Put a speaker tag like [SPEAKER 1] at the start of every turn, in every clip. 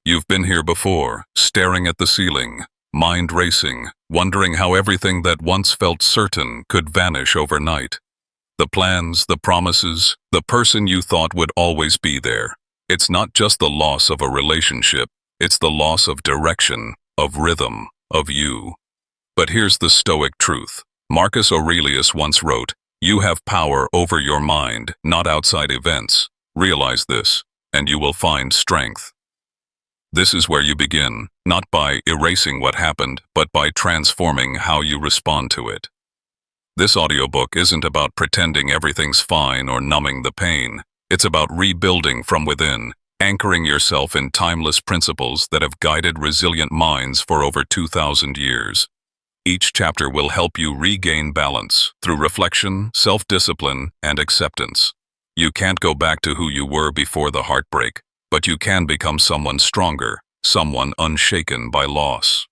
[SPEAKER 1] You've been here before, staring at the ceiling, mind racing, wondering how everything that once felt certain could vanish overnight. The plans, the promises, the person you thought would always be there. It's not just the loss of a relationship, it's the loss of direction, of rhythm, of you. But here's the stoic truth. Marcus Aurelius once wrote, "You have power over your mind, not outside events. Realize this, and you will find strength." This is where you begin, not by erasing what happened, but by transforming how you respond to it. This audiobook isn't about pretending everything's fine or numbing the pain. It's about rebuilding from within, anchoring yourself in timeless principles that have guided resilient minds for over 2,000 years. Each chapter will help you regain balance through reflection, self-discipline, and acceptance. You can't go back to who you were before the heartbreak, but you can become someone stronger, someone unshaken by loss.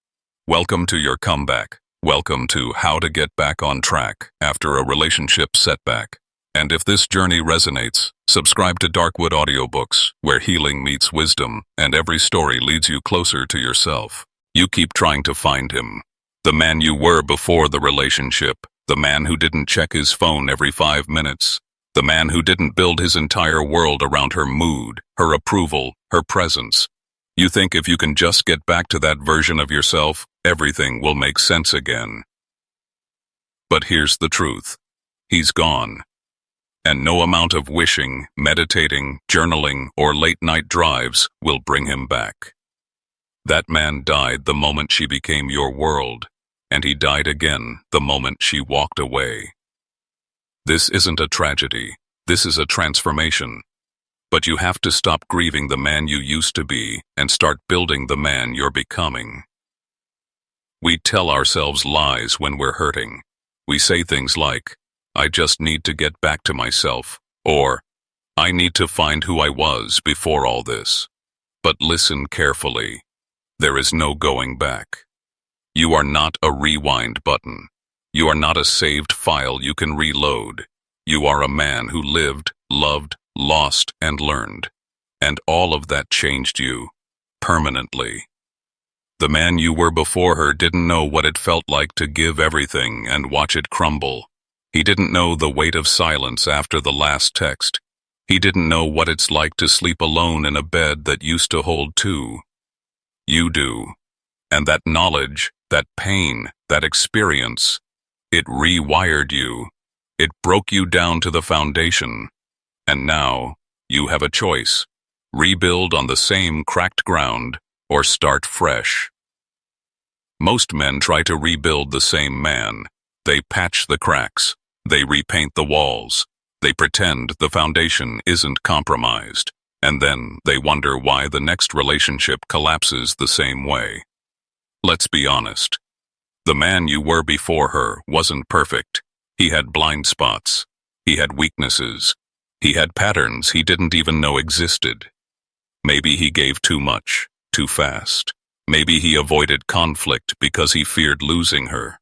[SPEAKER 1] Welcome to your comeback. Welcome to How to Get Back on Track After a Relationship Setback. And if this journey resonates, subscribe to Darkwood Audiobooks, where healing meets wisdom, and every story leads you closer to yourself. You keep trying to find him. The man you were before the relationship, the man who didn't check his phone every 5 minutes, the man who didn't build his entire world around her mood, her approval, her presence. You think if you can just get back to that version of yourself, everything will make sense again. But here's the truth. He's gone. And no amount of wishing, meditating, journaling, or late-night drives will bring him back. That man died the moment she became your world, and he died again the moment she walked away. This isn't a tragedy. This is a transformation. But you have to stop grieving the man you used to be and start building the man you're becoming. We tell ourselves lies when we're hurting. We say things like, "I just need to get back to myself," or, "I need to find who I was before all this." But listen carefully. There is no going back. You are not a rewind button. You are not a saved file you can reload. You are a man who lived, loved, lost, and learned. And all of that changed you, permanently. The man you were before her didn't know what it felt like to give everything and watch it crumble. He didn't know the weight of silence after the last text. He didn't know what it's like to sleep alone in a bed that used to hold two. You do. And that knowledge, that pain, that experience, it rewired you. It broke you down to the foundation. And now, you have a choice. Rebuild on the same cracked ground, or start fresh. Most men try to rebuild the same man. They patch the cracks. They repaint the walls. They pretend the foundation isn't compromised. And then they wonder why the next relationship collapses the same way. Let's be honest. The man you were before her wasn't perfect. He had blind spots. He had weaknesses. He had patterns he didn't even know existed. Maybe he gave too much, too fast. Maybe he avoided conflict because he feared losing her.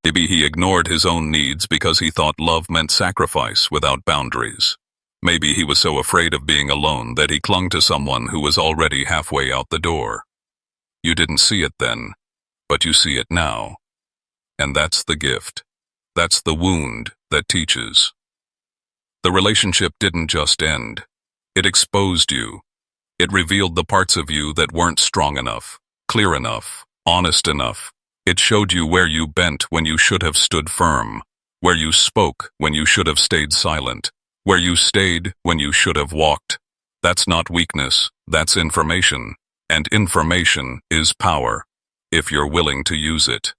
[SPEAKER 1] Maybe he ignored his own needs because he thought love meant sacrifice without boundaries. Maybe he was so afraid of being alone that he clung to someone who was already halfway out the door. You didn't see it then, but you see it now. And that's the gift. That's the wound that teaches. The relationship didn't just end. It exposed you. It revealed the parts of you that weren't strong enough, clear enough, honest enough. It showed you where you bent when you should have stood firm, where you spoke when you should have stayed silent, where you stayed when you should have walked. That's not weakness, that's information. And information is power, if you're willing to use it.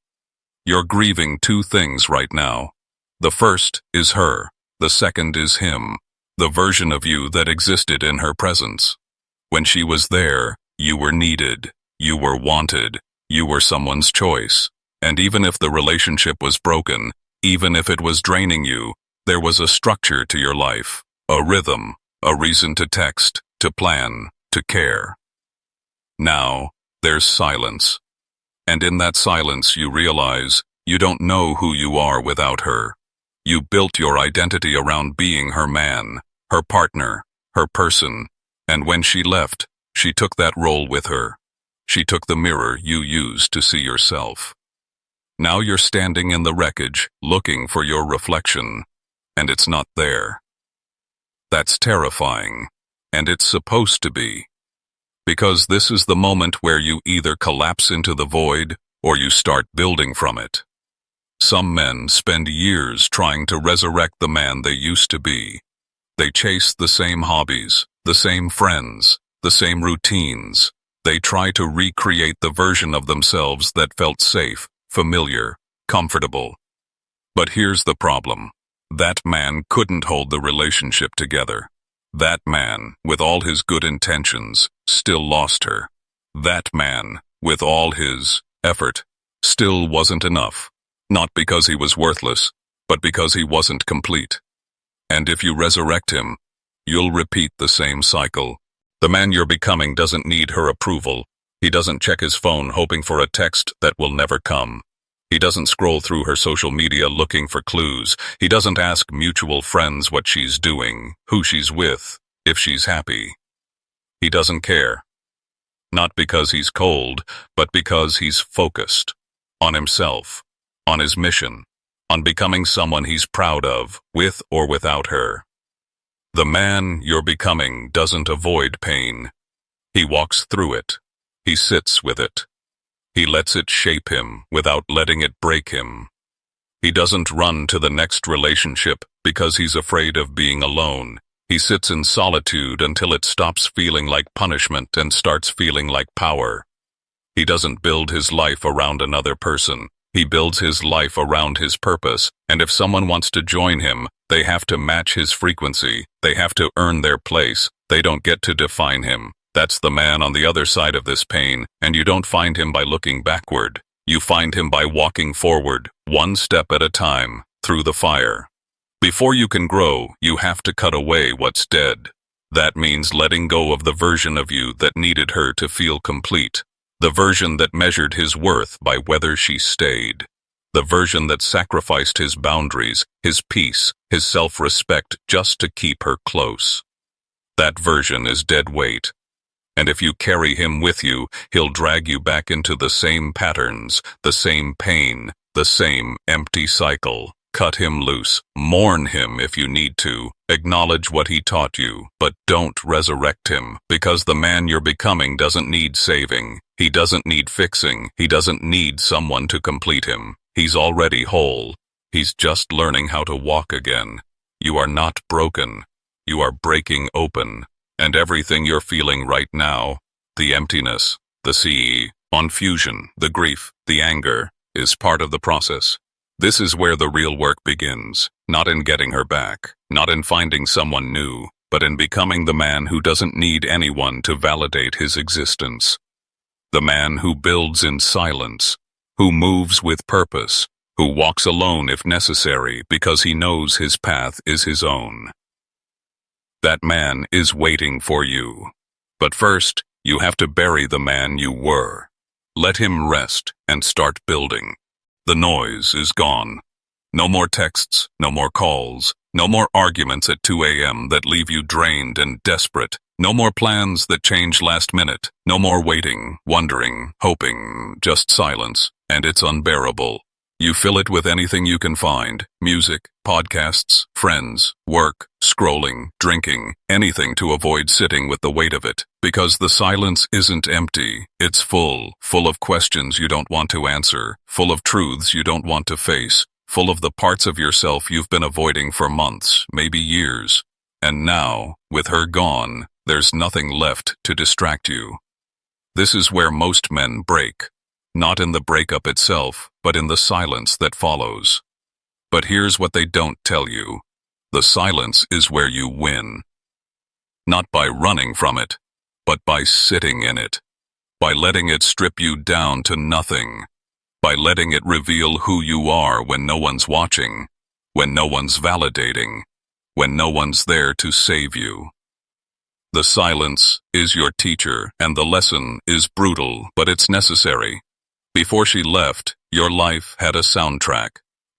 [SPEAKER 1] You're grieving two things right now. The first is her. The second is him, the version of you that existed in her presence. When she was there, you were needed, you were wanted, you were someone's choice. And even if the relationship was broken, even if it was draining you, there was a structure to your life, a rhythm, a reason to text, to plan, to care. Now, there's silence. And in that silence you realize you don't know who you are without her. You built your identity around being her man, her partner, her person. And when she left, She took that role with her. She took the mirror you used to see yourself. Now you're standing in the wreckage, looking for your reflection, and it's not there. That's terrifying, and it's supposed to be. Because this is the moment where you either collapse into the void, or you start building from it. Some men spend years trying to resurrect the man they used to be. They chase the same hobbies, the same friends, the same routines. They try to recreate the version of themselves that felt safe, familiar, comfortable. But here's the problem. That man couldn't hold the relationship together. That man, with all his good intentions, still lost her. That man, with all his effort, still wasn't enough. Not because he was worthless, but because he wasn't complete. And if you resurrect him, you'll repeat the same cycle. The man you're becoming doesn't need her approval. He doesn't check his phone hoping for a text that will never come. He doesn't scroll through her social media looking for clues. He doesn't ask mutual friends what she's doing, who she's with, if she's happy. He doesn't care. Not because he's cold, but because he's focused. On himself. On his mission. On becoming someone he's proud of, with or without her. The man you're becoming doesn't avoid pain. He walks through it. He sits with it. He lets it shape him without letting it break him. He doesn't run to the next relationship because he's afraid of being alone. He sits in solitude until it stops feeling like punishment and starts feeling like power. He doesn't build his life around another person. He builds his life around his purpose, and if someone wants to join him, they have to match his frequency. They have to earn their place. They don't get to define him. That's the man on the other side of this pain, and you don't find him by looking backward. You find him by walking forward, one step at a time, through the fire. Before you can grow, you have to cut away what's dead. That means letting go of the version of you that needed her to feel complete. The version that measured his worth by whether she stayed. The version that sacrificed his boundaries, his peace, his self-respect just to keep her close. That version is dead weight. And if you carry him with you, he'll drag you back into the same patterns, the same pain, the same empty cycle. Cut him loose. Mourn him if you need to. Acknowledge what he taught you, but don't resurrect him, because the man you're becoming doesn't need saving. He doesn't need fixing. He doesn't need someone to complete him. He's already whole. He's just learning how to walk again. You are not broken. You are breaking open. And everything you're feeling right now, the emptiness, the confusion, the grief, the anger, is part of the process. This is where the real work begins, not in getting her back, not in finding someone new, but in becoming the man who doesn't need anyone to validate his existence. The man who builds in silence, who moves with purpose, who walks alone if necessary because he knows his path is his own. That man is waiting for you. But first, you have to bury the man you were. Let him rest and start building. The noise is gone. No more texts, no more calls, no more arguments at 2 a.m. that leave you drained and desperate. No more plans that change last minute. No more waiting, wondering, hoping, just silence, and it's unbearable. You fill it with anything you can find, music, podcasts, friends, work, scrolling, drinking, anything to avoid sitting with the weight of it. Because the silence isn't empty, it's full of questions you don't want to answer, full of truths you don't want to face, full of the parts of yourself you've been avoiding for months, maybe years. And now, with her gone, there's nothing left to distract you. This is where most men break. Not in the breakup itself, but in the silence that follows. But here's what they don't tell you. The silence is where you win. Not by running from it, but by sitting in it. By letting it strip you down to nothing. By letting it reveal who you are when no one's watching, when no one's validating, when no one's there to save you. The silence is your teacher, and the lesson is brutal, but it's necessary. Before she left, your life had a soundtrack.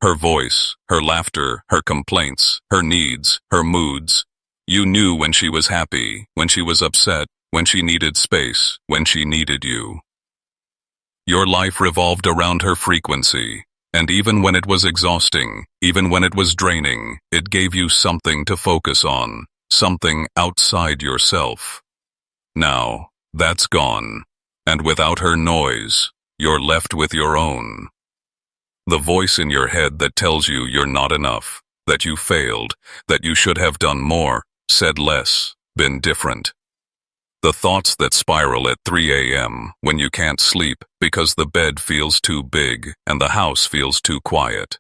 [SPEAKER 1] Her voice, her laughter, her complaints, her needs, her moods. You knew when she was happy, when she was upset, when she needed space, when she needed you. Your life revolved around her frequency, and even when it was exhausting, even when it was draining, it gave you something to focus on, something outside yourself. Now, that's gone, and without her noise, you're left with your own. The voice in your head that tells you you're not enough, that you failed, that you should have done more, said less, been different. The thoughts that spiral at 3 a.m. when you can't sleep because the bed feels too big and the house feels too quiet.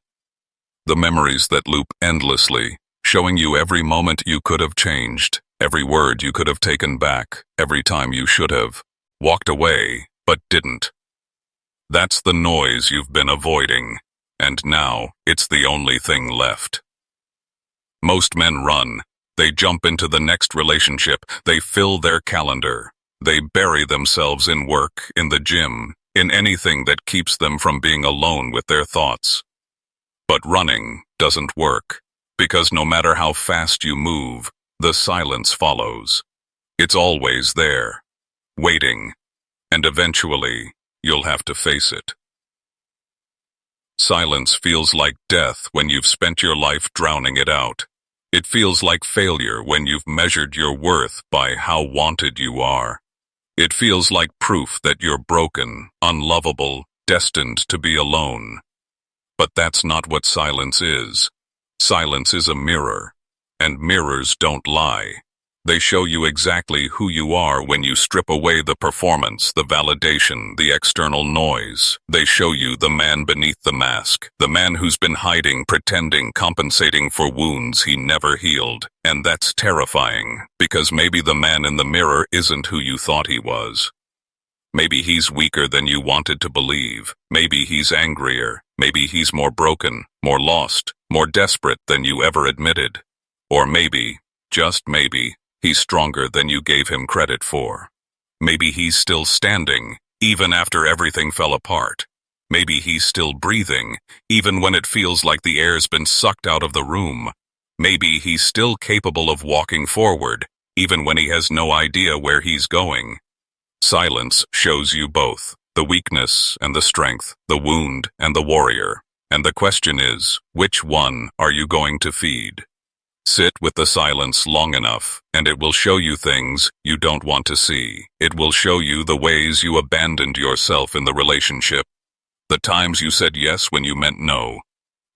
[SPEAKER 1] The memories that loop endlessly, showing you every moment you could have changed, every word you could have taken back, every time you should have walked away but didn't. That's the noise you've been avoiding, and now it's the only thing left. Most men run. They jump into the next relationship, they fill their calendar. They bury themselves in work, in the gym, in anything that keeps them from being alone with their thoughts. But running doesn't work, because no matter how fast you move, the silence follows. It's always there, waiting, and eventually, you'll have to face it. Silence feels like death when you've spent your life drowning it out. It feels like failure when you've measured your worth by how wanted you are. It feels like proof that you're broken, unlovable, destined to be alone. But that's not what silence is. Silence is a mirror, and mirrors don't lie. They show you exactly who you are when you strip away the performance, the validation, the external noise. They show you the man beneath the mask, the man who's been hiding, pretending, compensating for wounds he never healed. And that's terrifying, because maybe the man in the mirror isn't who you thought he was. Maybe he's weaker than you wanted to believe. Maybe he's angrier. Maybe he's more broken, more lost, more desperate than you ever admitted. Or maybe, just maybe, he's stronger than you gave him credit for. Maybe he's still standing, even after everything fell apart. Maybe he's still breathing, even when it feels like the air's been sucked out of the room. Maybe he's still capable of walking forward, even when he has no idea where he's going. Silence shows you both, the weakness and the strength, the wound and the warrior. And the question is, which one are you going to feed? Sit with the silence long enough, and it will show you things you don't want to see. It will show you the ways you abandoned yourself in the relationship, the times you said yes when you meant no,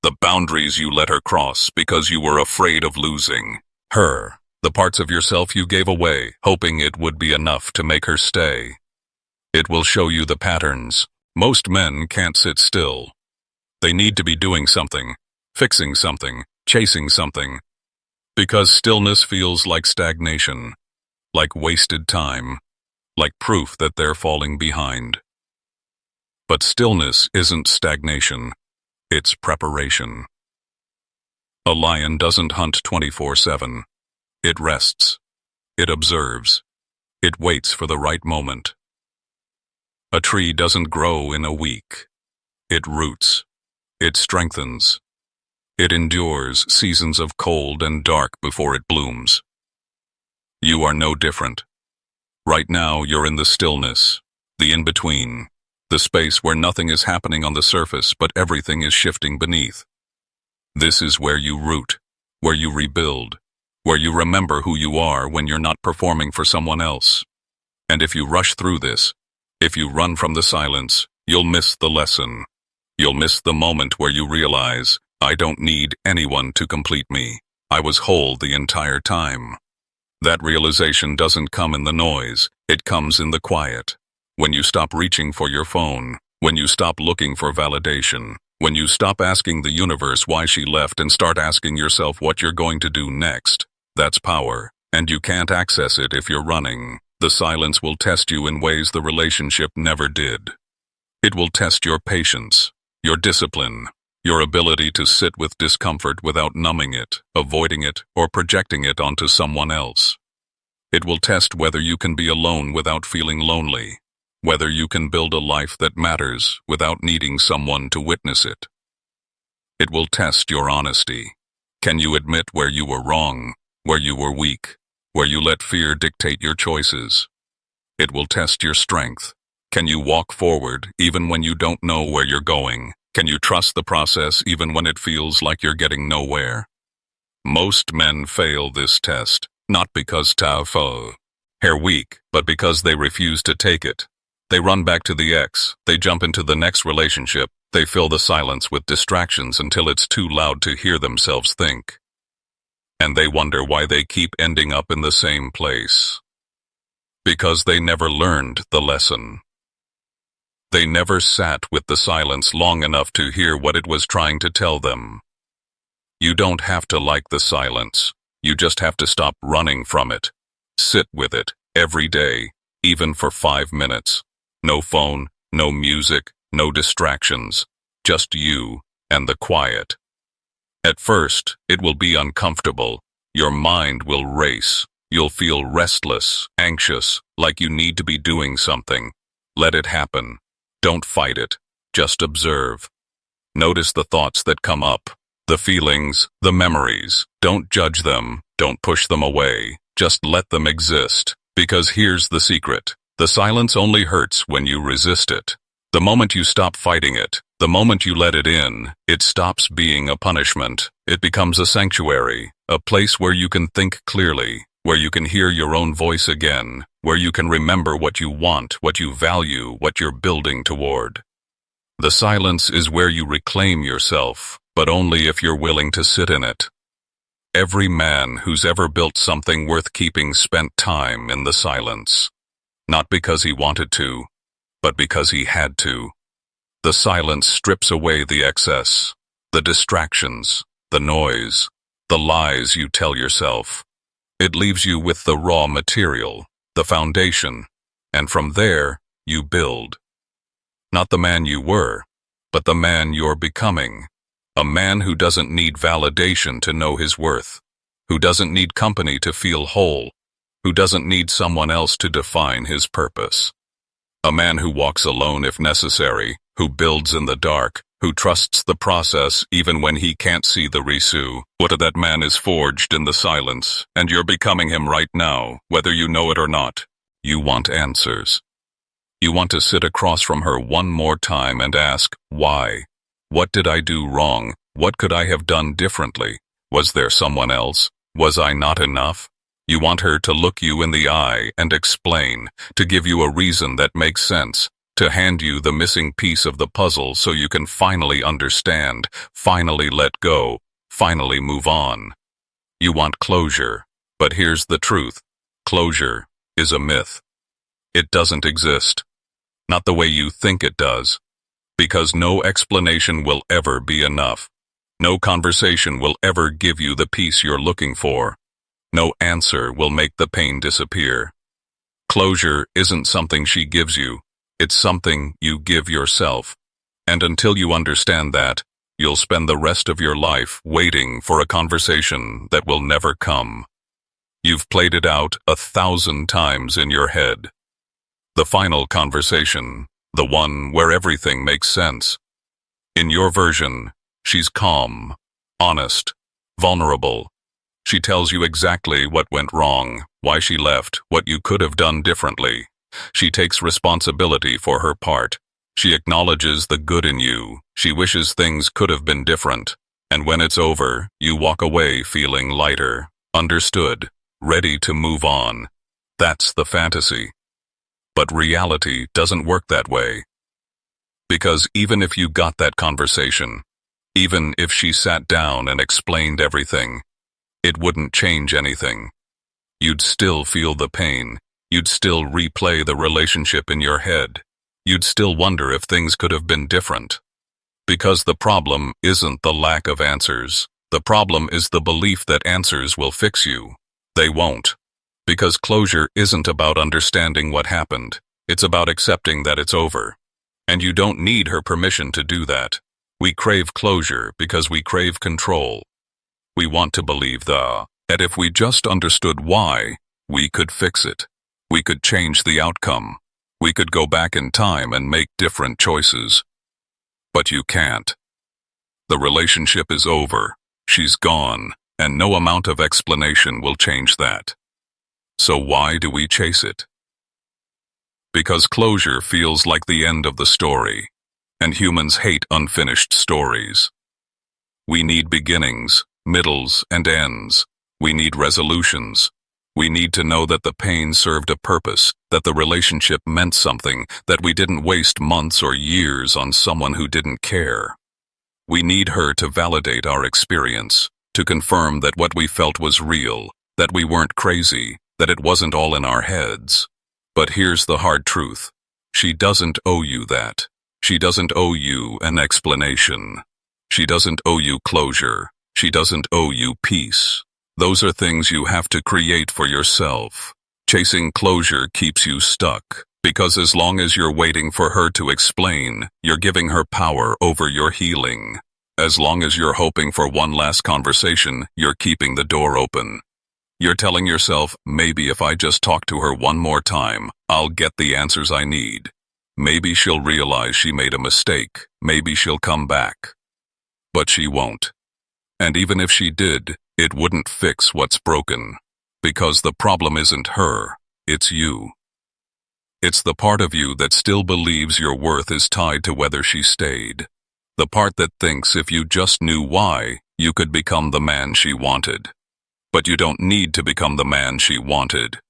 [SPEAKER 1] the boundaries you let her cross because you were afraid of losing her, the parts of yourself you gave away, hoping it would be enough to make her stay. It will show you the patterns. Most men can't sit still. They need to be doing something, fixing something, chasing something. Because stillness feels like stagnation, like wasted time, like proof that they're falling behind. But stillness isn't stagnation, it's preparation. A lion doesn't hunt 24/7. It rests. It observes. It waits for the right moment. A tree doesn't grow in a week. It roots. It strengthens. It endures seasons of cold and dark before it blooms. You are no different. Right now, you're in the stillness, the in-between, the space where nothing is happening on the surface but everything is shifting beneath. This is where you root, where you rebuild, where you remember who you are when you're not performing for someone else. And if you rush through this, if you run from the silence, you'll miss the lesson. You'll miss the moment where you realize, I don't need anyone to complete me. I was whole the entire time. That realization doesn't come in the noise, it comes in the quiet. When you stop reaching for your phone, when you stop looking for validation, when you stop asking the universe why she left and start asking yourself what you're going to do next. That's power, and you can't access it if you're running. The silence will test you in ways the relationship never did. It will test your patience, your discipline, your ability to sit with discomfort without numbing it, avoiding it, or projecting it onto someone else. It will test whether you can be alone without feeling lonely, whether you can build a life that matters without needing someone to witness it. It will test your honesty. Can you admit where you were wrong, where you were weak, where you let fear dictate your choices? It will test your strength. Can you walk forward even when you don't know where you're going? Can you trust the process even when it feels like you're getting nowhere? Most men fail this test, not because they're weak, but because they refuse to take it. They run back to the ex, they jump into the next relationship, they fill the silence with distractions until it's too loud to hear themselves think. And they wonder why they keep ending up in the same place. Because they never learned the lesson. They never sat with the silence long enough to hear what it was trying to tell them. You don't have to like the silence. You just have to stop running from it. Sit with it, every day, even for 5 minutes. No phone, no music, no distractions. Just you and the quiet. At first, it will be uncomfortable. Your mind will race. You'll feel restless, anxious, like you need to be doing something. Let it happen. Don't fight it. Just observe. Notice the thoughts that come up, the feelings, the memories. Don't judge them. Don't push them away. Just let them exist. Because here's the secret. The silence only hurts when you resist it. The moment you stop fighting it, the moment you let it in, it stops being a punishment. It becomes a sanctuary, a place where you can think clearly, where you can hear your own voice again, where you can remember what you want, what you value, what you're building toward. The silence is where you reclaim yourself, but only if you're willing to sit in it. Every man who's ever built something worth keeping spent time in the silence. Not because he wanted to, but because he had to. The silence strips away the excess, the distractions, the noise, the lies you tell yourself. It leaves you with the raw material, the foundation, and from there, you build. Not the man you were, but the man you're becoming. A man who doesn't need validation to know his worth, who doesn't need company to feel whole, who doesn't need someone else to define his purpose. A man who walks alone if necessary, who builds in the dark, who trusts the process even when he can't see the resu. What if that man is forged in the silence, and you're becoming him right now, whether you know it or not? You want answers. You want to sit across from her one more time and ask, why? What did I do wrong? What could I have done differently? Was there someone else? Was I not enough? You want her to look you in the eye and explain, to give you a reason that makes sense, to hand you the missing piece of the puzzle so you can finally understand, finally let go, finally move on. You want closure, but here's the truth. Closure is a myth. It doesn't exist. Not the way you think it does. Because no explanation will ever be enough. No conversation will ever give you the peace you're looking for. No answer will make the pain disappear. Closure isn't something she gives you. It's something you give yourself. And until you understand that, you'll spend the rest of your life waiting for a conversation that will never come. You've played it out 1,000 times in your head. The final conversation, the one where everything makes sense. In your version, she's calm, honest, vulnerable. She tells you exactly what went wrong, why she left, what you could have done differently. She takes responsibility for her part. She acknowledges the good in you. She wishes things could have been different. And when it's over, you walk away feeling lighter, understood, ready to move on. That's the fantasy. But reality doesn't work that way. Because even if you got that conversation, even if she sat down and explained everything, it wouldn't change anything. You'd still feel the pain. You'd still replay the relationship in your head. You'd still wonder if things could have been different. Because the problem isn't the lack of answers. The problem is the belief that answers will fix you. They won't. Because closure isn't about understanding what happened. It's about accepting that it's over. And you don't need her permission to do that. We crave closure because we crave control. We want to believe that if we just understood why, we could fix it. We could change the outcome. We could go back in time and make different choices. But you can't. The relationship is over. She's gone, and no amount of explanation will change that. So why do we chase it? Because closure feels like the end of the story, and humans hate unfinished stories. We need beginnings, middles, and ends. We need resolutions. We need to know that the pain served a purpose, that the relationship meant something, that we didn't waste months or years on someone who didn't care. We need her to validate our experience, to confirm that what we felt was real, that we weren't crazy, that it wasn't all in our heads. But here's the hard truth. She doesn't owe you that. She doesn't owe you an explanation. She doesn't owe you closure. She doesn't owe you peace. Those are things you have to create for yourself. Chasing closure keeps you stuck, because as long as you're waiting for her to explain, you're giving her power over your healing. As long as you're hoping for one last conversation, you're keeping the door open. You're telling yourself, maybe if I just talk to her one more time, I'll get the answers I need. Maybe she'll realize she made a mistake. Maybe she'll come back. But she won't. And even if she did, it wouldn't fix what's broken. Because the problem isn't her, it's you. It's the part of you that still believes your worth is tied to whether she stayed. The part that thinks if you just knew why, you could become the man she wanted. But you don't need to become the man she wanted.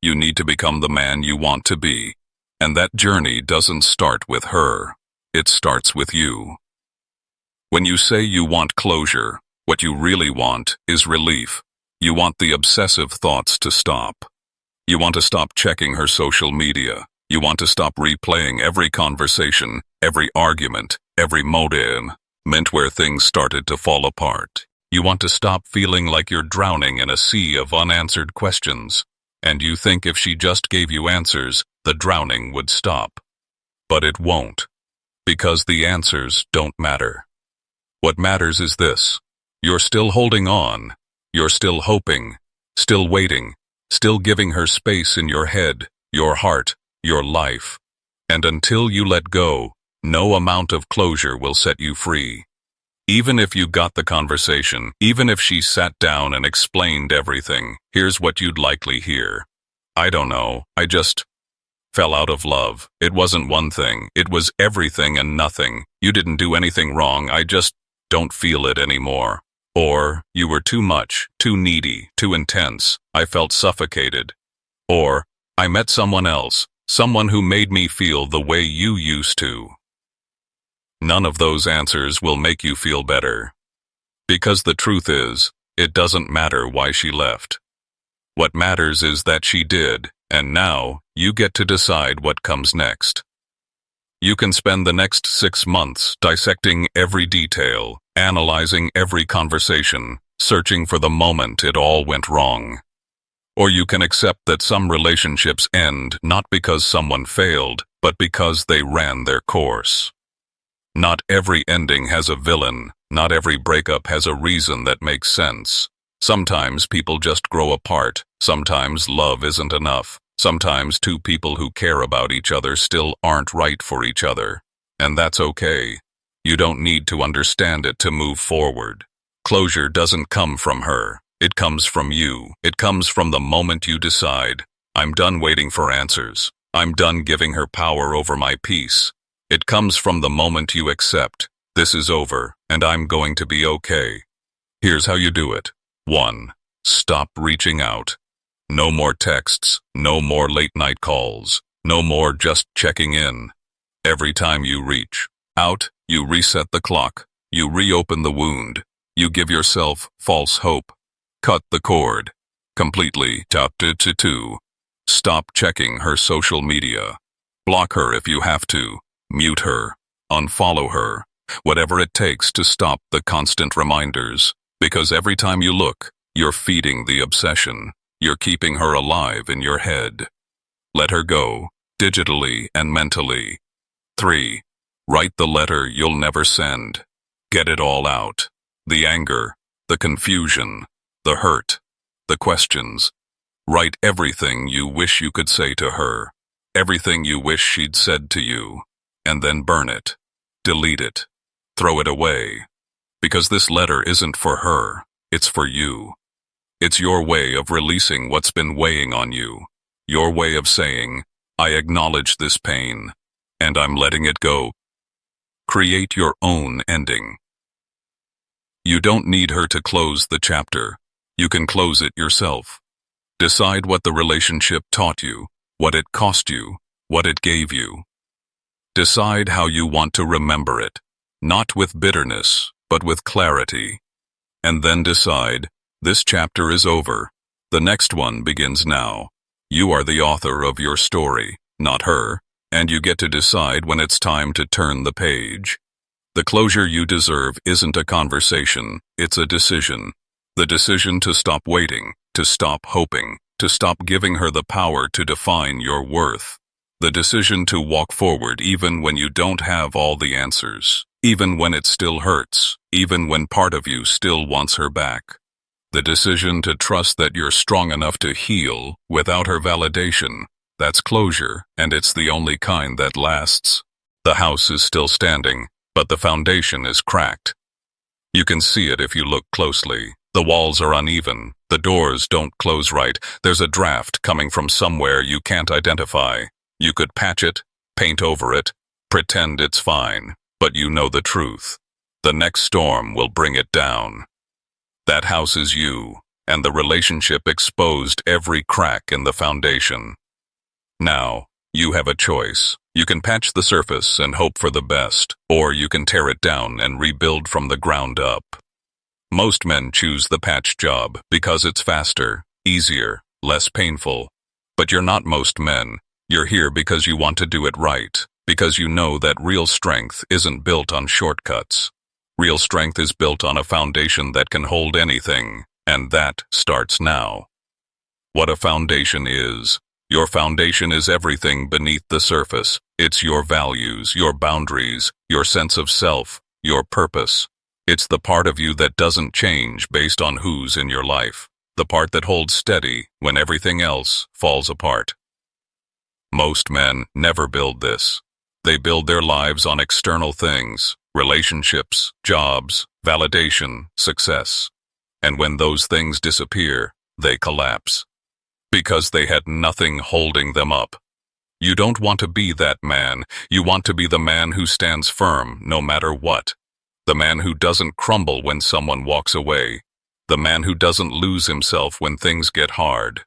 [SPEAKER 1] You need to become the man you want to be. And that journey doesn't start with her. It starts with you. When you say you want closure, what you really want is relief. You want the obsessive thoughts to stop. You want to stop checking her social media. You want to stop replaying every conversation, every argument, every moment where things started to fall apart. You want to stop feeling like you're drowning in a sea of unanswered questions. And you think if she just gave you answers, the drowning would stop. But it won't. Because the answers don't matter. What matters is this. You're still holding on. You're still hoping. Still waiting. Still giving her space in your head, your heart, your life. And until you let go, no amount of closure will set you free. Even if you got the conversation, even if she sat down and explained everything, here's what you'd likely hear. I don't know, I just fell out of love. It wasn't one thing, it was everything and nothing. You didn't do anything wrong, I just don't feel it anymore. Or, you were too much, too needy, too intense, I felt suffocated. Or, I met someone else, someone who made me feel the way you used to. None of those answers will make you feel better. Because the truth is, it doesn't matter why she left. What matters is that she did, and now, you get to decide what comes next. You can spend the next 6 months dissecting every detail, analyzing every conversation, searching for the moment it all went wrong. Or you can accept that some relationships end not because someone failed, but because they ran their course. Not every ending has a villain. Not every breakup has a reason that makes sense. Sometimes people just grow apart. Sometimes love isn't enough. Sometimes two people who care about each other still aren't right for each other. And that's okay. You don't need to understand it to move forward. Closure doesn't come from her. It comes from you. It comes from the moment you decide, I'm done waiting for answers. I'm done giving her power over my peace. It comes from the moment you accept, this is over, and I'm going to be okay. Here's how you do it. 1. Stop reaching out. No more texts, no more late-night calls, no more just checking in. Every time you reach out, you reset the clock, you reopen the wound, you give yourself false hope. Cut the cord. Completely. 2. Stop checking her social media. Block her if you have to. Mute her, unfollow her, whatever it takes to stop the constant reminders, because every time you look, you're feeding the obsession, you're keeping her alive in your head. Let her go, digitally and mentally. 3. Write the letter you'll never send. Get it all out. The anger, the confusion, the hurt, the questions. Write everything you wish you could say to her, everything you wish she'd said to you. And then burn it, delete it, throw it away. Because this letter isn't for her, it's for you. It's your way of releasing what's been weighing on you. Your way of saying, I acknowledge this pain, and I'm letting it go. Create your own ending. You don't need her to close the chapter. You can close it yourself. Decide what the relationship taught you, what it cost you, what it gave you. Decide how you want to remember it, not with bitterness, but with clarity. And then decide, this chapter is over. The next one begins now. You are the author of your story, not her, and you get to decide when it's time to turn the page. The closure you deserve isn't a conversation, it's a decision. The decision to stop waiting, to stop hoping, to stop giving her the power to define your worth. The decision to walk forward even when you don't have all the answers, even when it still hurts, even when part of you still wants her back. The decision to trust that you're strong enough to heal without her validation. That's closure, and it's the only kind that lasts. The house is still standing, but the foundation is cracked. You can see it if you look closely. The walls are uneven, the doors don't close right, there's a draft coming from somewhere you can't identify. You could patch it, paint over it, pretend it's fine, but you know the truth. The next storm will bring it down. That house is you, and the relationship exposed every crack in the foundation. Now, you have a choice. You can patch the surface and hope for the best, or you can tear it down and rebuild from the ground up. Most men choose the patch job because it's faster, easier, less painful. But you're not most men. You're here because you want to do it right, because you know that real strength isn't built on shortcuts. Real strength is built on a foundation that can hold anything, and that starts now. What a foundation is. Your foundation is everything beneath the surface. It's your values, your boundaries, your sense of self, your purpose. It's the part of you that doesn't change based on who's in your life, the part that holds steady when everything else falls apart. Most men never build this. They build their lives on external things, relationships, jobs, validation, success. And when those things disappear, they collapse. Because they had nothing holding them up. You don't want to be that man. You want to be the man who stands firm no matter what. The man who doesn't crumble when someone walks away. The man who doesn't lose himself when things get hard.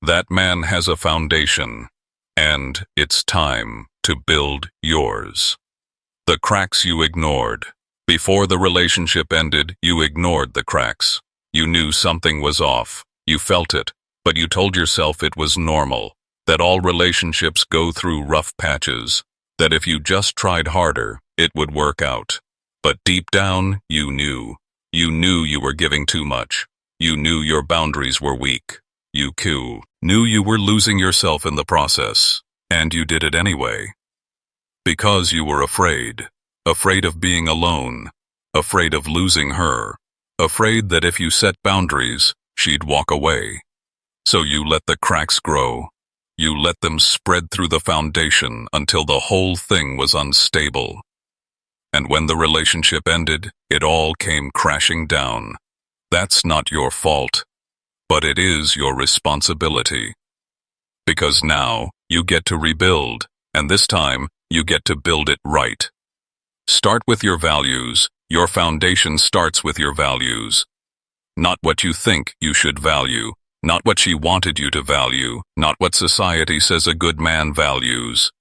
[SPEAKER 1] That man has a foundation, and it's time to build yours. The cracks you ignored. Before the relationship ended, you ignored the cracks. You knew something was off. You felt it, but you told yourself it was normal, that all relationships go through rough patches, that if you just tried harder, it would work out. But deep down, you knew. You knew you were giving too much. You knew your boundaries were weak. You knew you were losing yourself in the process, and you did it anyway. Because you were afraid. Afraid of being alone. Afraid of losing her. Afraid that if you set boundaries, she'd walk away. So you let the cracks grow. You let them spread through the foundation until the whole thing was unstable. And when the relationship ended, it all came crashing down. That's not your fault, but it is your responsibility. Because now, you get to rebuild, and this time, you get to build it right. Start with your values. Your foundation starts with your values. Not what you think you should value, not what she wanted you to value, not what society says a good man values.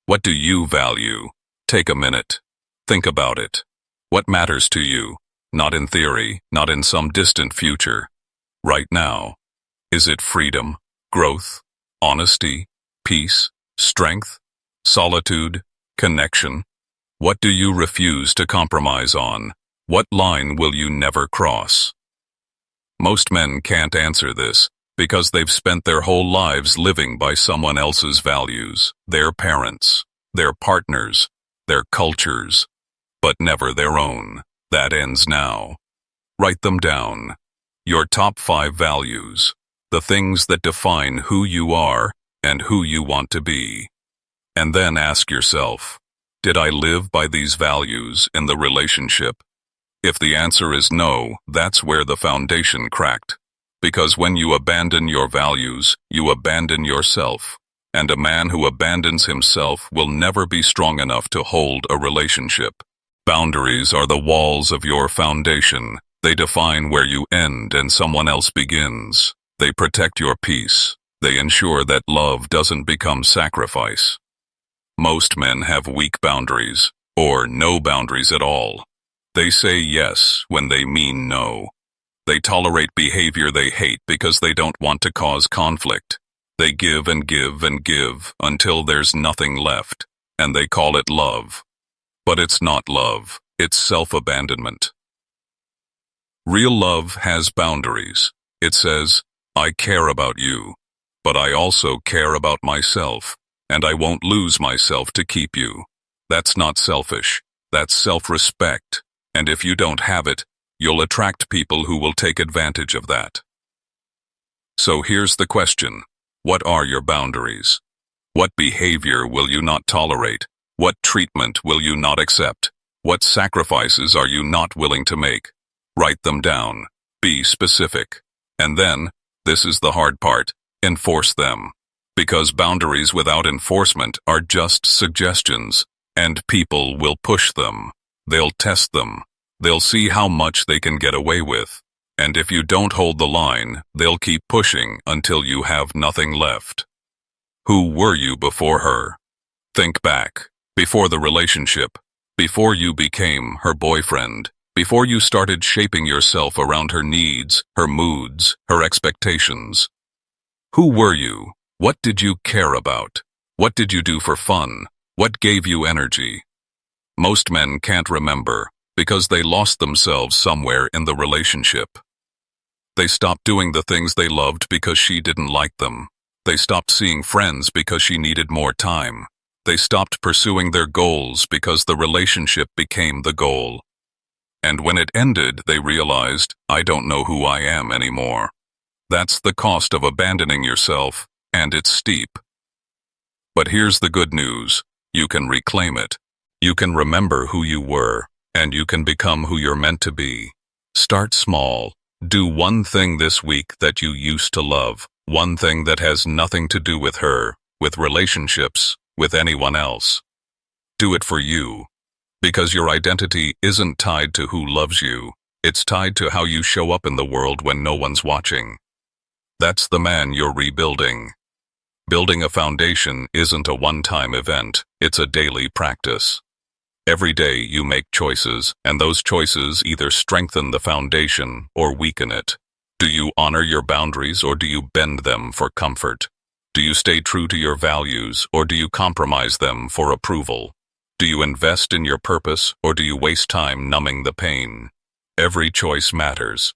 [SPEAKER 1] What do you value? Take a minute. Think about it. What matters to you? Not in theory, not in some distant future. Right now. Is it freedom, growth, honesty, peace, strength, solitude, connection? What do you refuse to compromise on? What line will you never cross? Most men can't answer this because they've spent their whole lives living by someone else's values, their parents, their partners, their cultures, but never their own. That ends now. Write them down. Your top 5 values, the things that define who you are and who you want to be. And then ask yourself, did I live by these values in the relationship? If the answer is no, that's where the foundation cracked. Because when you abandon your values, you abandon yourself. and a man who abandons himself will never be strong enough to hold a relationship. Boundaries are the walls of your foundation. They define where you end and someone else begins. They protect your peace. They ensure that love doesn't become sacrifice. Most men have weak boundaries, or no boundaries at all. They say yes when they mean no. They tolerate behavior they hate because they don't want to cause conflict. They give and give and give until there's nothing left, and they call it love. But it's not love, it's self-abandonment. Real love has boundaries. It says, I care about you, but I also care about myself, and I won't lose myself to keep you. That's not selfish, that's self-respect, and if you don't have it, you'll attract people who will take advantage of that. So here's the question. What are your boundaries? What behavior will you not tolerate? What treatment will you not accept? What sacrifices are you not willing to make? Write them down. Be specific. And then, this is the hard part, enforce them. Because boundaries without enforcement are just suggestions, and people will push them. They'll test them. They'll see how much they can get away with. And if you don't hold the line, they'll keep pushing until you have nothing left. Who were you before her? Think back. Before the relationship. Before you became her boyfriend. Before you started shaping yourself around her needs, her moods, her expectations. Who were you? What did you care about? What did you do for fun? What gave you energy? Most men can't remember because they lost themselves somewhere in the relationship. They stopped doing the things they loved because she didn't like them. They stopped seeing friends because she needed more time. They stopped pursuing their goals because the relationship became the goal. And when it ended, they realized, I don't know who I am anymore. That's the cost of abandoning yourself, and it's steep. But here's the good news. You can reclaim it. You can remember who you were, and you can become who you're meant to be. Start small. Do one thing this week that you used to love. One thing that has nothing to do with her, with relationships, with anyone else. Do it for you. Because your identity isn't tied to who loves you. It's tied to how you show up in the world when no one's watching. That's the man you're rebuilding. Building a foundation isn't a one-time event. It's a daily practice. Every day you make choices, and those choices either strengthen the foundation or weaken it. Do you honor your boundaries or do you bend them for comfort? Do you stay true to your values or do you compromise them for approval? Do you invest in your purpose or do you waste time numbing the pain? Every choice matters.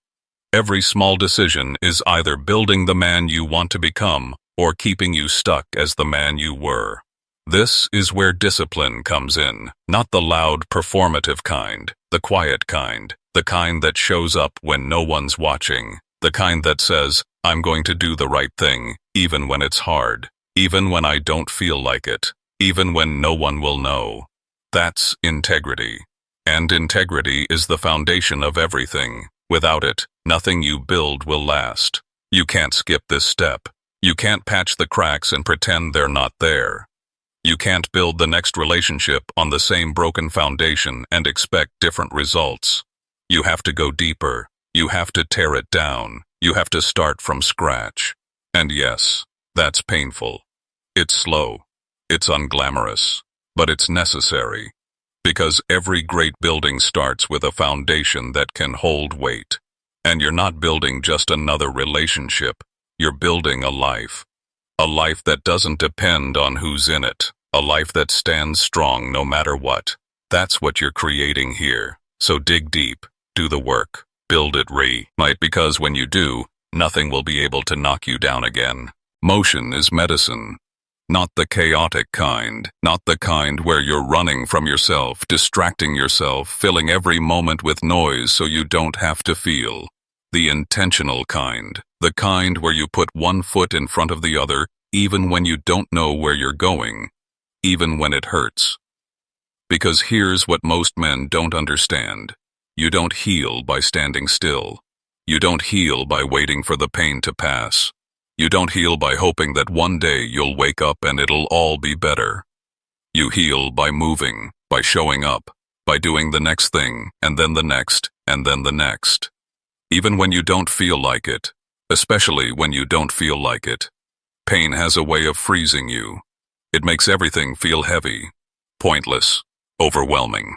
[SPEAKER 1] Every small decision is either building the man you want to become or keeping you stuck as the man you were. This is where discipline comes in, not the loud, performative kind, the quiet kind, the kind that shows up when no one's watching, the kind that says, I'm going to do the right thing, even when it's hard, even when I don't feel like it, even when no one will know. That's integrity. And integrity is the foundation of everything. Without it, nothing you build will last. You can't skip this step. You can't patch the cracks and pretend they're not there. You can't build the next relationship on the same broken foundation and expect different results. You have to go deeper. You have to tear it down. You have to start from scratch. And yes, that's painful. It's slow. It's unglamorous. But it's necessary. Because every great building starts with a foundation that can hold weight. And you're not building just another relationship. You're building a life. A life that doesn't depend on who's in it. A life that stands strong no matter what. That's what you're creating here. So dig deep. Do the work. Build it right, because when you do, nothing will be able to knock you down again. Motion is medicine. Not the chaotic kind. Not the kind where you're running from yourself, distracting yourself, filling every moment with noise so you don't have to feel. The intentional kind. The kind where you put one foot in front of the other, even when you don't know where you're going. Even when it hurts. Because here's what most men don't understand. You don't heal by standing still. You don't heal by waiting for the pain to pass. You don't heal by hoping that one day you'll wake up and it'll all be better. You heal by moving, by showing up, by doing the next thing, and then the next, and then the next. Even when you don't feel like it, especially when you don't feel like it. Pain has a way of freezing you. It makes everything feel heavy, pointless, overwhelming.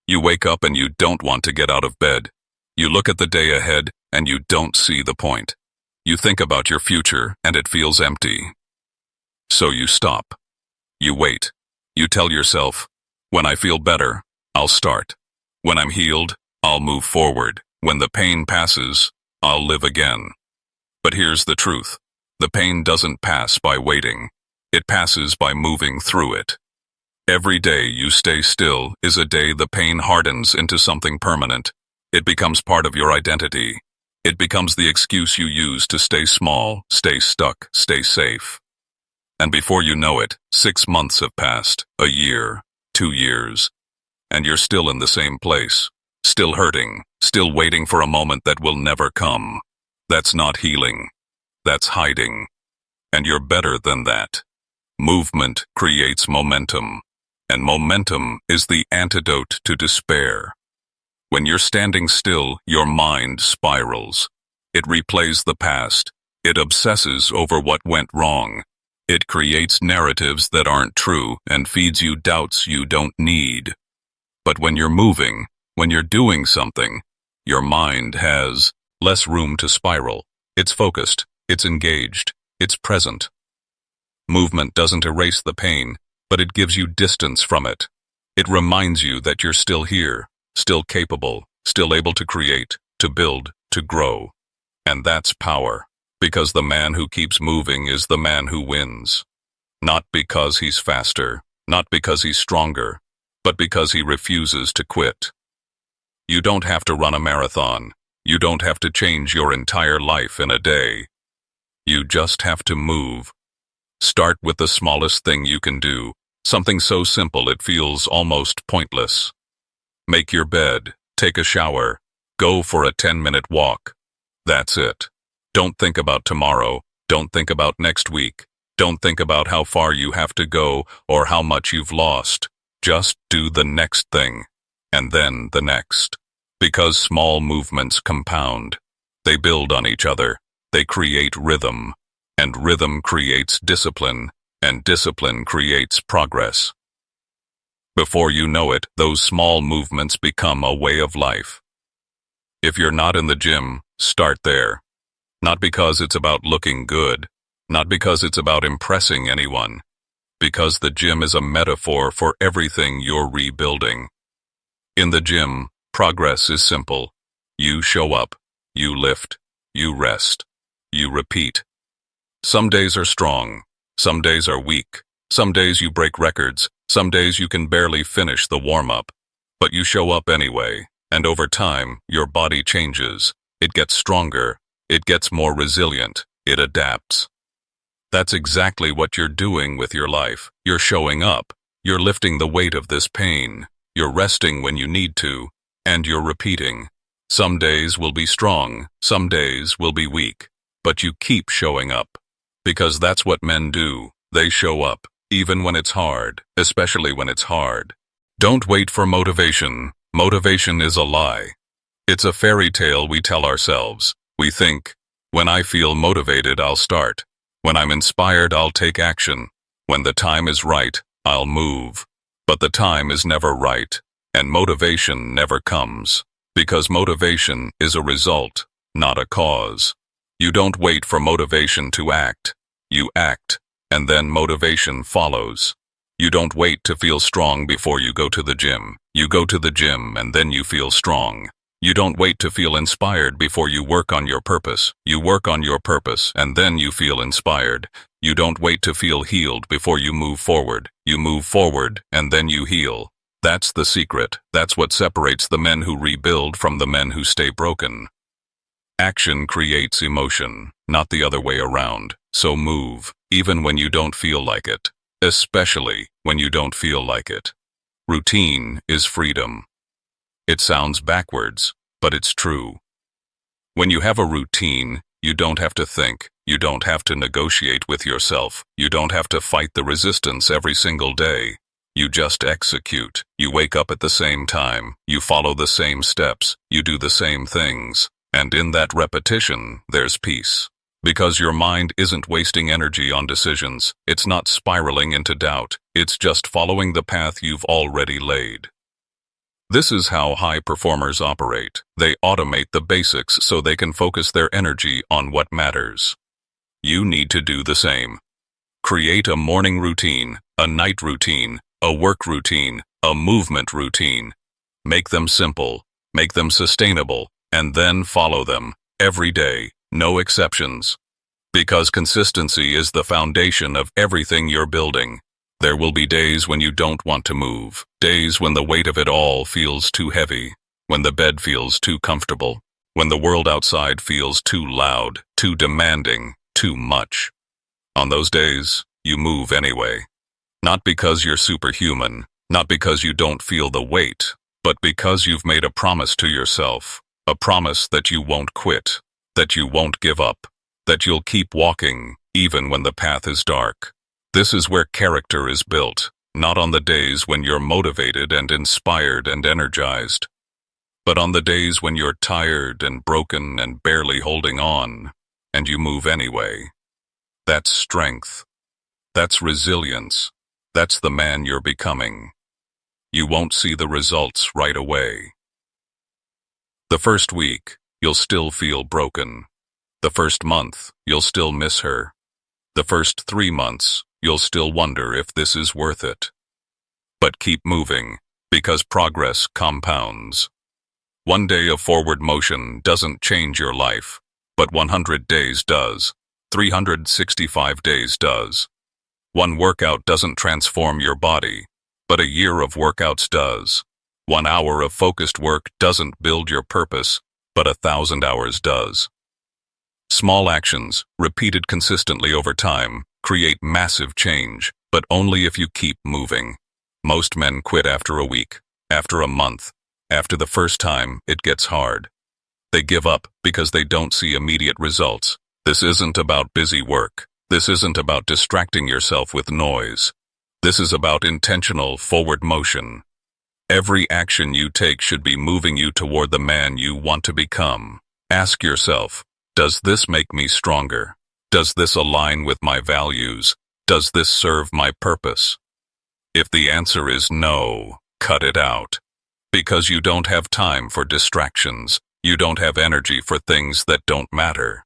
[SPEAKER 1] You wake up and you don't want to get out of bed. You look at the day ahead and you don't see the point. You think about your future and it feels empty. So you stop. You wait. You tell yourself, when I feel better, I'll start. When I'm healed, I'll move forward. When the pain passes, I'll live again. But here's the truth. The pain doesn't pass by waiting. It passes by moving through it. Every day you stay still is a day the pain hardens into something permanent. It becomes part of your identity. It becomes the excuse you use to stay small, stay stuck, stay safe. And before you know it, 6 months have passed, a year, 2 years, and you're still in the same place, still hurting, still waiting for a moment that will never come. That's not healing. That's hiding. And you're better than that. Movement creates momentum, and momentum is the antidote to despair. When you're standing still, your mind spirals. It replays the past. It obsesses over what went wrong. It creates narratives that aren't true and feeds you doubts you don't need. But when you're moving, when you're doing something, your mind has less room to spiral. It's focused, it's engaged, it's present. Movement doesn't erase the pain, but it gives you distance from it. It reminds you that you're still here, still capable, still able to create, to build, to grow. And that's power, because the man who keeps moving is the man who wins. Not because he's faster, not because he's stronger, but because he refuses to quit. You don't have to run a marathon. You don't have to change your entire life in a day. You just have to move. Start with the smallest thing you can do, something so simple it feels almost pointless. Make your bed, take a shower, go for a 10-minute walk. That's it. Don't think about tomorrow. Don't think about next week. Don't think about how far you have to go or how much you've lost. Just do the next thing, and then the next. Because small movements compound. They build on each other. They create rhythm. And rhythm creates discipline. And discipline creates progress. Before you know it, those small movements become a way of life. If you're not in the gym, start there. Not because it's about looking good. Not because it's about impressing anyone. Because the gym is a metaphor for everything you're rebuilding. In the gym, progress is simple. You show up. You lift. You rest. You repeat. Some days are strong. Some days are weak. Some days you break records. Some days you can barely finish the warm-up. But you show up anyway, and over time, your body changes. It gets stronger. It gets more resilient. It adapts. That's exactly what you're doing with your life. You're showing up. You're lifting the weight of this pain. You're resting when you need to. And you're repeating. Some days will be strong. Some days will be weak. But you keep showing up. Because that's what men do. They show up, even when it's hard, especially when it's hard. Don't wait for motivation. Motivation is a lie. It's a fairy tale we tell ourselves. We think, when I feel motivated, I'll start. When I'm inspired, I'll take action. When the time is right, I'll move. But the time is never right, and motivation never comes. Because motivation is a result, not a cause. You don't wait for motivation to act. You act, and then motivation follows. You don't wait to feel strong before you go to the gym. You go to the gym, and then you feel strong. You don't wait to feel inspired before you work on your purpose. You work on your purpose, and then you feel inspired. You don't wait to feel healed before you move forward. You move forward, and then you heal. That's the secret. That's what separates the men who rebuild from the men who stay broken. Action creates emotion, not the other way around. So move, even when you don't feel like it. Especially when you don't feel like it. Routine is freedom. It sounds backwards, but it's true. When you have a routine, You don't have to think. You don't have to negotiate with yourself. You don't have to fight the resistance every single day. You just execute. You wake up at the same time. You follow the same steps. You do the same things. And in that repetition, there's peace. Because your mind isn't wasting energy on decisions. It's not spiraling into doubt. It's just following the path you've already laid. This is how high performers operate. They automate the basics so they can focus their energy on what matters. You need to do the same. Create a morning routine, a night routine, a work routine, a movement routine. Make them simple, make them sustainable, and then follow them every day, no exceptions. Because consistency is the foundation of everything you're building. There will be days when you don't want to move, days when the weight of it all feels too heavy, when the bed feels too comfortable, when the world outside feels too loud, too demanding, too much. On those days, you move anyway. Not because you're superhuman, not because you don't feel the weight, but because you've made a promise to yourself, a promise that you won't quit, that you won't give up, that you'll keep walking even when the path is dark. This is where character is built, not on the days when you're motivated and inspired and energized, but on the days when you're tired and broken and barely holding on, and you move anyway. That's strength. That's resilience. That's the man you're becoming. You won't see the results right away. The first week, you'll still feel broken. The first month, you'll still miss her. The first 3 months, you'll still wonder if this is worth it. But keep moving, because progress compounds. One day of forward motion doesn't change your life, but 100 days does. 365 days does. One workout doesn't transform your body, but a year of workouts does. 1 hour of focused work doesn't build your purpose, but 1,000 hours does. Small actions, repeated consistently over time, create massive change, but only if you keep moving. Most men quit after a week, after a month, after the first time it gets hard. They give up because they don't see immediate results. This isn't about busy work. This isn't about distracting yourself with noise. This is about intentional forward motion. Every action you take should be moving you toward the man you want to become. Ask yourself, does this make me stronger? Does this align with my values? Does this serve my purpose? If the answer is no, cut it out. Because you don't have time for distractions. You don't have energy for things that don't matter.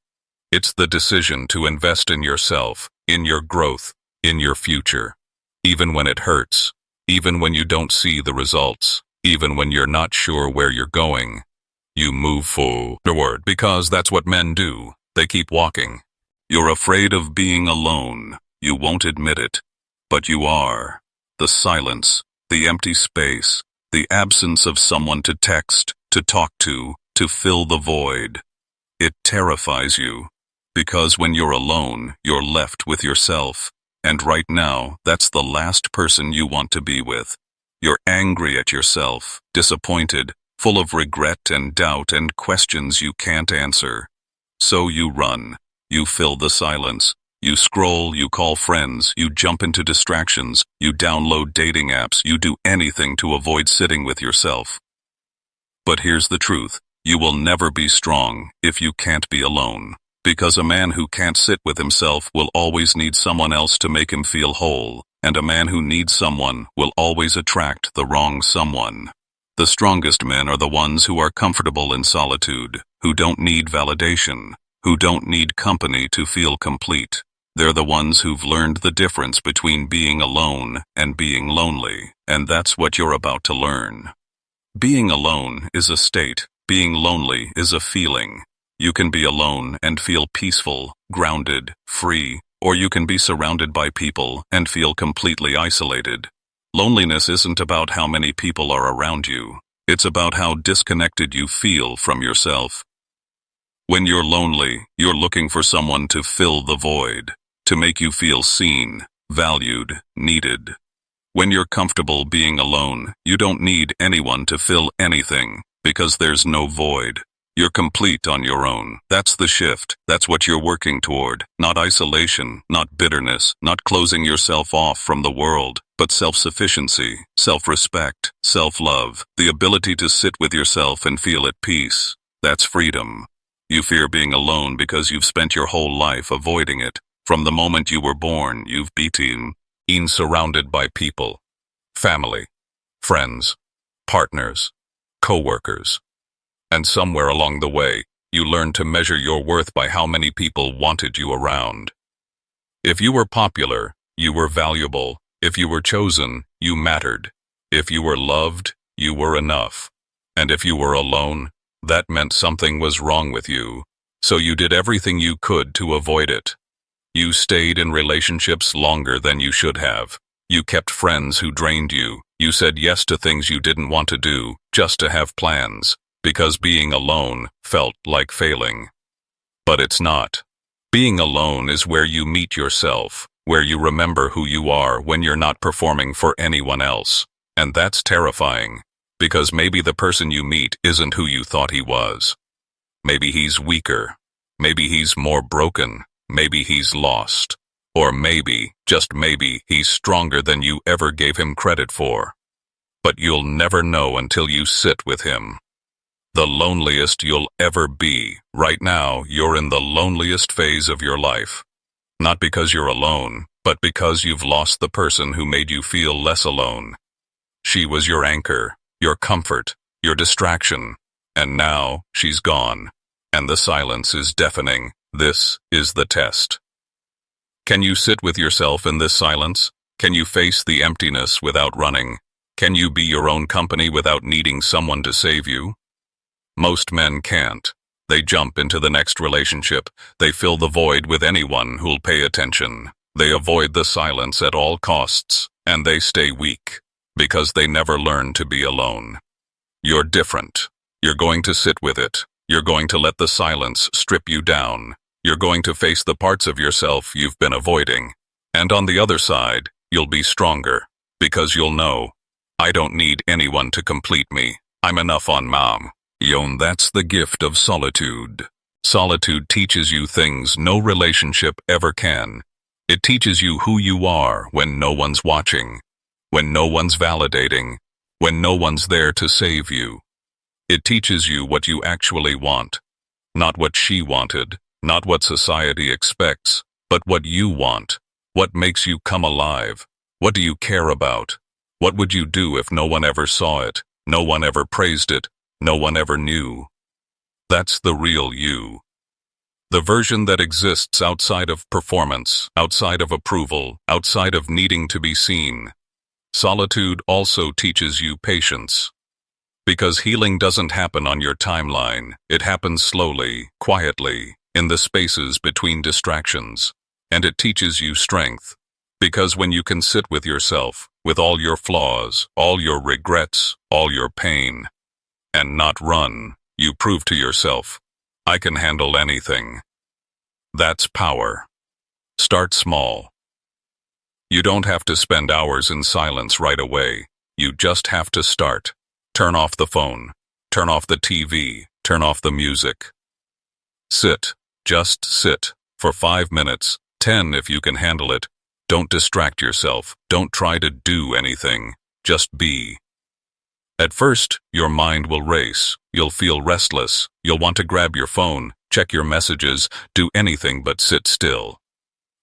[SPEAKER 1] It's the decision to invest in yourself, in your growth, in your future. Even when it hurts, even when you don't see the results, even when you're not sure where you're going, you move forward because that's what men do. They keep walking. You're afraid of being alone. You won't admit it, but you are. The silence, the empty space, the absence of someone to text, to talk to fill the void. It terrifies you. Because when you're alone, you're left with yourself. And right now, that's the last person you want to be with. You're angry at yourself, disappointed, full of regret and doubt and questions you can't answer. So you run. You fill the silence. You scroll, you call friends, you jump into distractions, you download dating apps, you do anything to avoid sitting with yourself. But here's the truth. You will never be strong if you can't be alone. Because a man who can't sit with himself will always need someone else to make him feel whole, and a man who needs someone will always attract the wrong someone. The strongest men are the ones who are comfortable in solitude, who don't need validation, who don't need company to feel complete. They're the ones who've learned the difference between being alone and being lonely, and that's what you're about to learn. Being alone is a state. Being lonely is a feeling. You can be alone and feel peaceful, grounded, free, or you can be surrounded by people and feel completely isolated. Loneliness isn't about how many people are around you. It's about how disconnected you feel from yourself. When you're lonely, you're looking for someone to fill the void, to make you feel seen, valued, needed. When you're comfortable being alone, you don't need anyone to fill anything, because there's no void. You're complete on your own. That's the shift. That's what you're working toward. Not isolation, not bitterness, not closing yourself off from the world, but self-sufficiency, self-respect, self-love, the ability to sit with yourself and feel at peace. That's freedom. You fear being alone because you've spent your whole life avoiding it. From the moment you were born, you've been surrounded by people, family, friends, partners, co-workers. And somewhere along the way, you learned to measure your worth by how many people wanted you around. If you were popular, you were valuable. If you were chosen, you mattered. If you were loved, you were enough. And if you were alone, that meant something was wrong with you. So you did everything you could to avoid it. You stayed in relationships longer than you should have. You kept friends who drained you. You said yes to things you didn't want to do, just to have plans. Because being alone felt like failing. But it's not. Being alone is where you meet yourself, where you remember who you are when you're not performing for anyone else. And that's terrifying, because maybe the person you meet isn't who you thought he was. Maybe he's weaker. Maybe he's more broken. Maybe he's lost. Or maybe, just maybe, he's stronger than you ever gave him credit for. But you'll never know until you sit with him. The loneliest you'll ever be. Right now, you're in the loneliest phase of your life. Not because you're alone, but because you've lost the person who made you feel less alone. She was your anchor, your comfort, your distraction, and now she's gone. And the silence is deafening. This is the test. Can you sit with yourself in this silence? Can you face the emptiness without running? Can you be your own company without needing someone to save you? Most men can't. They jump into the next relationship. They fill the void with anyone who'll pay attention. They avoid the silence at all costs, and they stay weak, because they never learn to be alone. You're different. You're going to sit with it. You're going to let the silence strip you down. You're going to face the parts of yourself you've been avoiding. And on the other side, you'll be stronger, because you'll know, I don't need anyone to complete me. I'm enough on mom. That's the gift of solitude. Solitude teaches you things no relationship ever can. It teaches you who you are when no one's watching, when no one's validating, when no one's there to save you. It teaches you what you actually want. Not what she wanted, not what society expects, but what you want. What makes you come alive? What do you care about? What would you do if no one ever saw it, no one ever praised it, no one ever knew? That's the real you. The version that exists outside of performance, outside of approval, outside of needing to be seen. Solitude also teaches you patience. Because healing doesn't happen on your timeline. It happens slowly, quietly, in the spaces between distractions. And it teaches you strength. Because when you can sit with yourself, with all your flaws, all your regrets, all your pain, and not run, you prove to yourself, I can handle anything. That's power. Start small. You don't have to spend hours in silence right away. You just have to start. Turn off the phone. Turn off the TV. Turn off the music. Sit. Just sit. For 5 minutes, 10 if you can handle it. Don't distract yourself. Don't try to do anything. Just be. At first, your mind will race. You'll feel restless. You'll want to grab your phone, check your messages, do anything but sit still.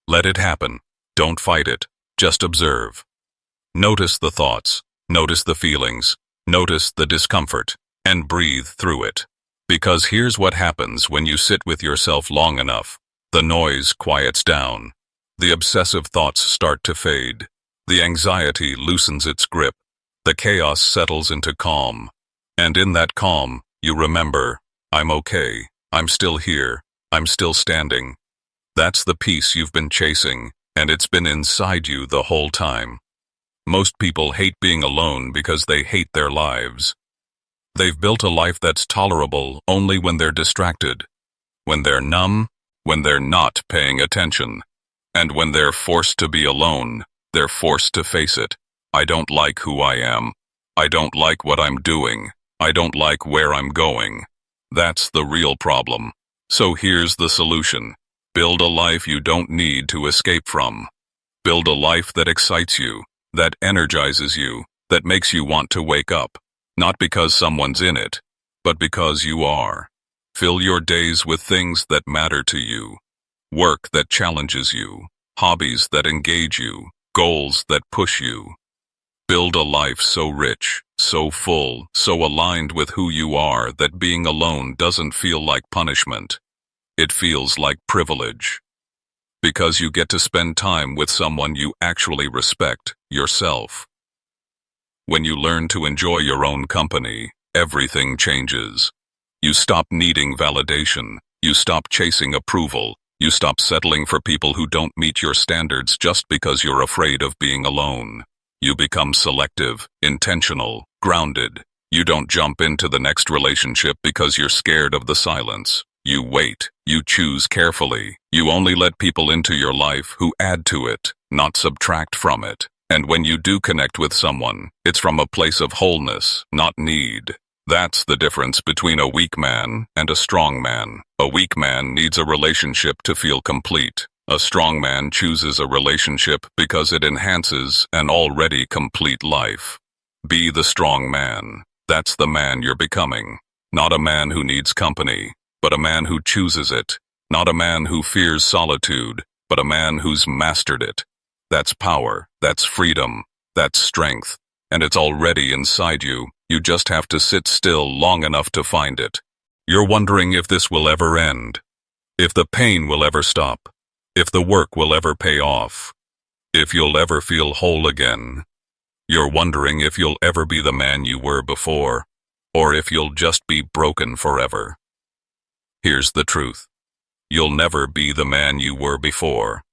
[SPEAKER 1] Let it happen. Don't fight it. Just observe. Notice the thoughts. Notice the feelings. Notice the discomfort. And breathe through it. Because here's what happens when you sit with yourself long enough. The noise quiets down. The obsessive thoughts start to fade. The anxiety loosens its grip. The chaos settles into calm. And in that calm, you remember, I'm okay. I'm still here. I'm still standing. That's the peace you've been chasing, and it's been inside you the whole time. Most people hate being alone because they hate their lives. They've built a life that's tolerable only when they're distracted, when they're numb, when they're not paying attention. And when they're forced to be alone, they're forced to face it. I don't like who I am. I don't like what I'm doing. I don't like where I'm going. That's the real problem. So here's the solution. Build a life you don't need to escape from. Build a life that excites you, that energizes you, that makes you want to wake up. Not because someone's in it, but because you are. Fill your days with things that matter to you. Work that challenges you. Hobbies that engage you. Goals that push you. Build a life so rich, so full, so aligned with who you are that being alone doesn't feel like punishment. It feels like privilege. Because you get to spend time with someone you actually respect, yourself. When you learn to enjoy your own company, everything changes. You stop needing validation. You stop chasing approval. You stop settling for people who don't meet your standards just because you're afraid of being alone. You become selective, intentional, grounded. You don't jump into the next relationship because you're scared of the silence. You wait. You choose carefully. You only let people into your life who add to it, not subtract from it. And when you do connect with someone, it's from a place of wholeness, not need. That's the difference between a weak man and a strong man. A weak man needs a relationship to feel complete. A strong man chooses a relationship because it enhances an already complete life. Be the strong man. That's the man you're becoming. Not a man who needs company, but a man who chooses it. Not a man who fears solitude, but a man who's mastered it. That's power, that's freedom, that's strength, and it's already inside you. You just have to sit still long enough to find it. You're wondering if this will ever end, if the pain will ever stop, if the work will ever pay off, if you'll ever feel whole again. You're wondering if you'll ever be the man you were before, or if you'll just be broken forever. Here's the truth. You'll never be the man you were before.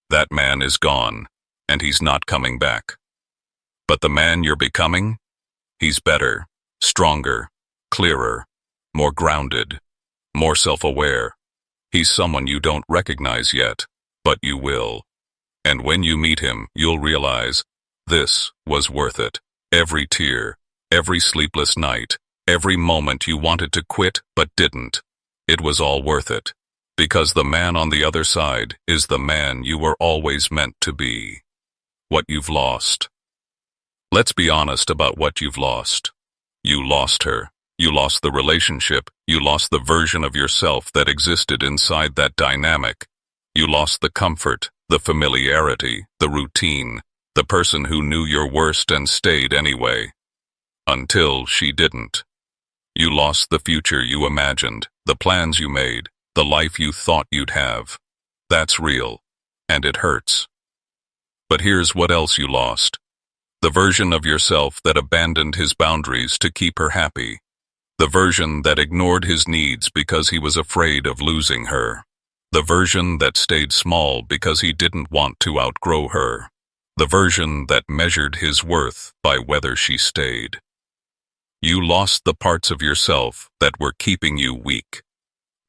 [SPEAKER 1] That man is gone, and he's not coming back. But the man you're becoming? He's better, stronger, clearer, more grounded, more self-aware. He's someone you don't recognize yet, but you will. And when you meet him, you'll realize, this was worth it. Every tear, every sleepless night, every moment you wanted to quit but didn't. It was all worth it. Because the man on the other side is the man you were always meant to be. What you've lost. Let's be honest about what you've lost. You lost her. You lost the relationship. You lost the version of yourself that existed inside that dynamic. You lost the comfort, the familiarity, the routine, the person who knew your worst and stayed anyway. Until she didn't. You lost the future you imagined, the plans you made, the life you thought you'd have. That's real, and it hurts. But here's what else you lost. The version of yourself that abandoned his boundaries to keep her happy. The version that ignored his needs because he was afraid of losing her. The version that stayed small because he didn't want to outgrow her. The version that measured his worth by whether she stayed. You lost the parts of yourself that were keeping you weak.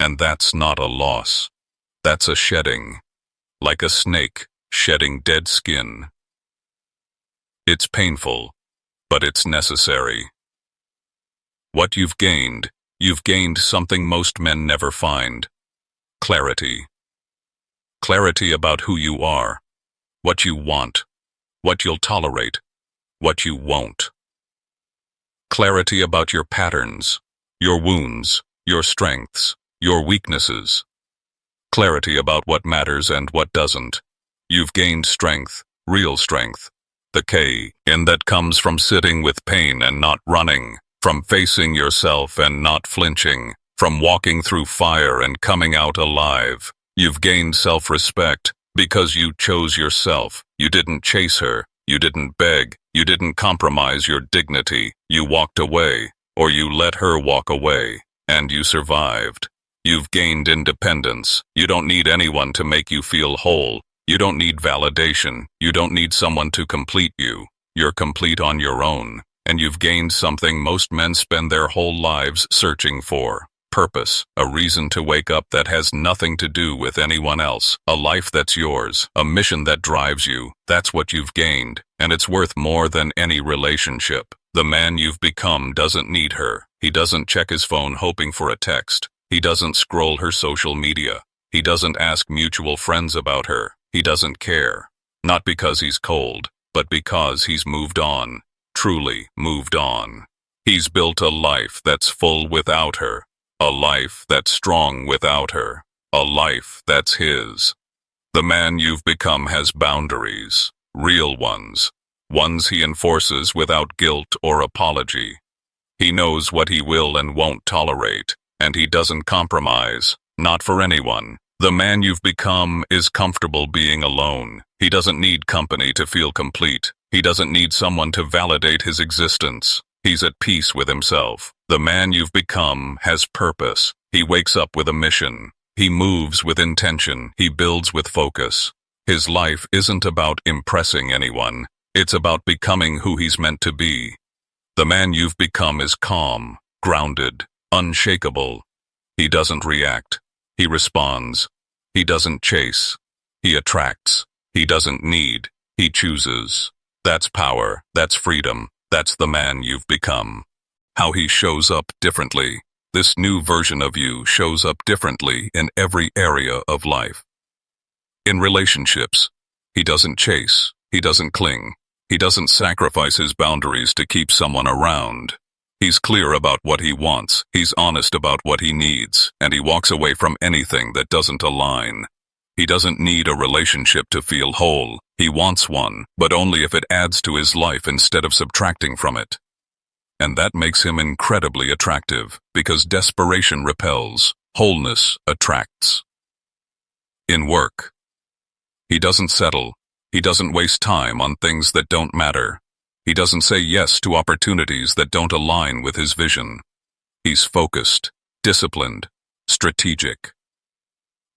[SPEAKER 1] And that's not a loss. That's a shedding. Like a snake shedding dead skin. It's painful, but it's necessary. What you've gained something most men never find. Clarity. Clarity about who you are, what you want, what you'll tolerate, what you won't. Clarity about your patterns, your wounds, your strengths, your weaknesses. Clarity about what matters and what doesn't. You've gained strength, real strength. The K in that comes from sitting with pain and not running, from facing yourself and not flinching, from walking through fire and coming out alive. You've gained self-respect because you chose yourself. You didn't chase her. You didn't beg. You didn't compromise your dignity. You walked away, or you let her walk away, and you survived. You've gained independence. You don't need anyone to make you feel whole. You don't need validation. You don't need someone to complete you. You're complete on your own, and you've gained something most men spend their whole lives searching for. purpose, a reason to wake up that has nothing to do with anyone else, a life that's yours, a mission that drives you. That's what you've gained, and it's worth more than any relationship. The man you've become doesn't need her. He doesn't check his phone hoping for a text. He doesn't scroll her social media. He doesn't ask mutual friends about her. He doesn't care. Not because he's cold, but because he's moved on. Truly moved on. He's built a life that's full without her. A life that's strong without her. A life that's his. The man you've become has boundaries. Real ones. Ones he enforces without guilt or apology. He knows what he will and won't tolerate, and he doesn't compromise. Not for anyone. The man you've become is comfortable being alone. He doesn't need company to feel complete. He doesn't need someone to validate his existence. He's at peace with himself. The man you've become has purpose. He wakes up with a mission. He moves with intention. He builds with focus. His life isn't about impressing anyone. It's about becoming who he's meant to be. The man you've become is calm, grounded, unshakable. He doesn't react. He responds. He doesn't chase. He attracts. He doesn't need. He chooses. That's power. That's freedom. That's the man you've become. How he shows up differently. This new version of you shows up differently in every area of life. In relationships, he doesn't chase. He doesn't cling. He doesn't sacrifice his boundaries to keep someone around. He's clear about what he wants, he's honest about what he needs, and he walks away from anything that doesn't align. He doesn't need a relationship to feel whole. He wants one, but only if it adds to his life instead of subtracting from it. And that makes him incredibly attractive, because desperation repels, wholeness attracts. In work, he doesn't settle. He doesn't waste time on things that don't matter. He doesn't say yes to opportunities that don't align with his vision. He's focused, disciplined, strategic.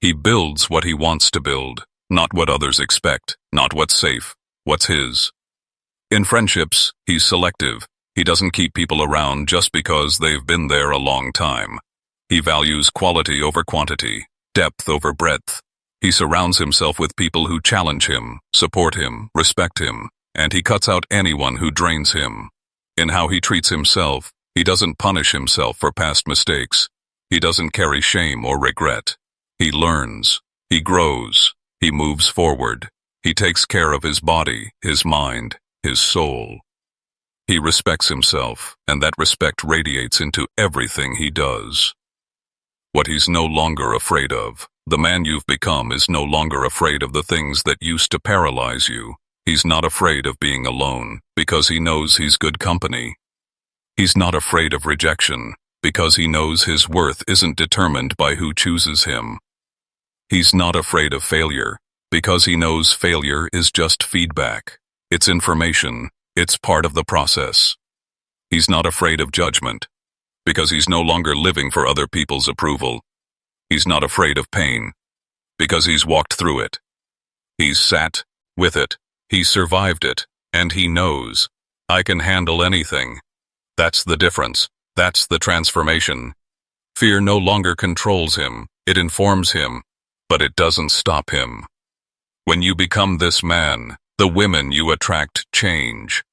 [SPEAKER 1] He builds what he wants to build, not what others expect, not what's safe, what's his. In friendships, he's selective. He doesn't keep people around just because they've been there a long time. He values quality over quantity, depth over breadth. He surrounds himself with people who challenge him, support him, respect him, and he cuts out anyone who drains him. In how he treats himself, he doesn't punish himself for past mistakes. He doesn't carry shame or regret. He learns. He grows. He moves forward. He takes care of his body, his mind, his soul. He respects himself, and that respect radiates into everything he does. What he's no longer afraid of. The man you've become is no longer afraid of the things that used to paralyze you. He's not afraid of being alone, because he knows he's good company. He's not afraid of rejection, because he knows his worth isn't determined by who chooses him. He's not afraid of failure, because he knows failure is just feedback. It's information. It's part of the process. He's not afraid of judgment, because he's no longer living for other people's approval. He's not afraid of pain, because he's walked through it. He's sat with it. He's survived it, and he knows, I can handle anything. That's the difference. That's the transformation. Fear no longer controls him. It informs him, but it doesn't stop him. When you become this man, the women you attract change.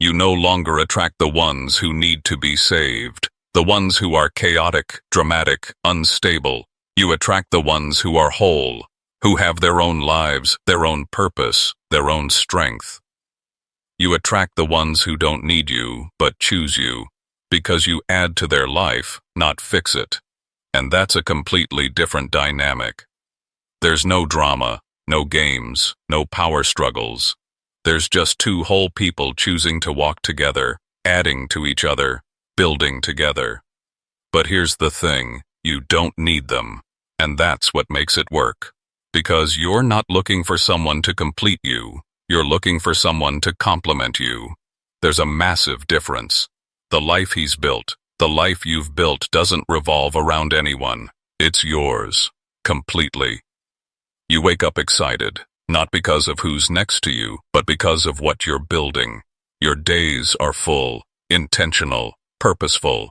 [SPEAKER 1] You no longer attract the ones who need to be saved, the ones who are chaotic, dramatic, unstable. You attract the ones who are whole, who have their own lives, their own purpose, their own strength. You attract the ones who don't need you, but choose you, because you add to their life, not fix it. And that's a completely different dynamic. There's no drama, no games, no power struggles. There's just two whole people choosing to walk together, adding to each other, building together. But here's the thing, you don't need them. And that's what makes it work. Because you're not looking for someone to complete you. You're looking for someone to complement you. There's a massive difference. The life he's built, the life you've built doesn't revolve around anyone. It's yours. Completely. You wake up excited, not because of who's next to you, but because of what you're building. Your days are full, intentional, purposeful.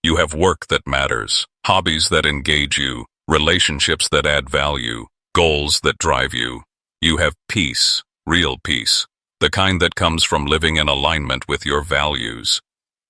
[SPEAKER 1] You have work that matters, hobbies that engage you, relationships that add value, goals that drive you. You have peace, real peace, the kind that comes from living in alignment with your values.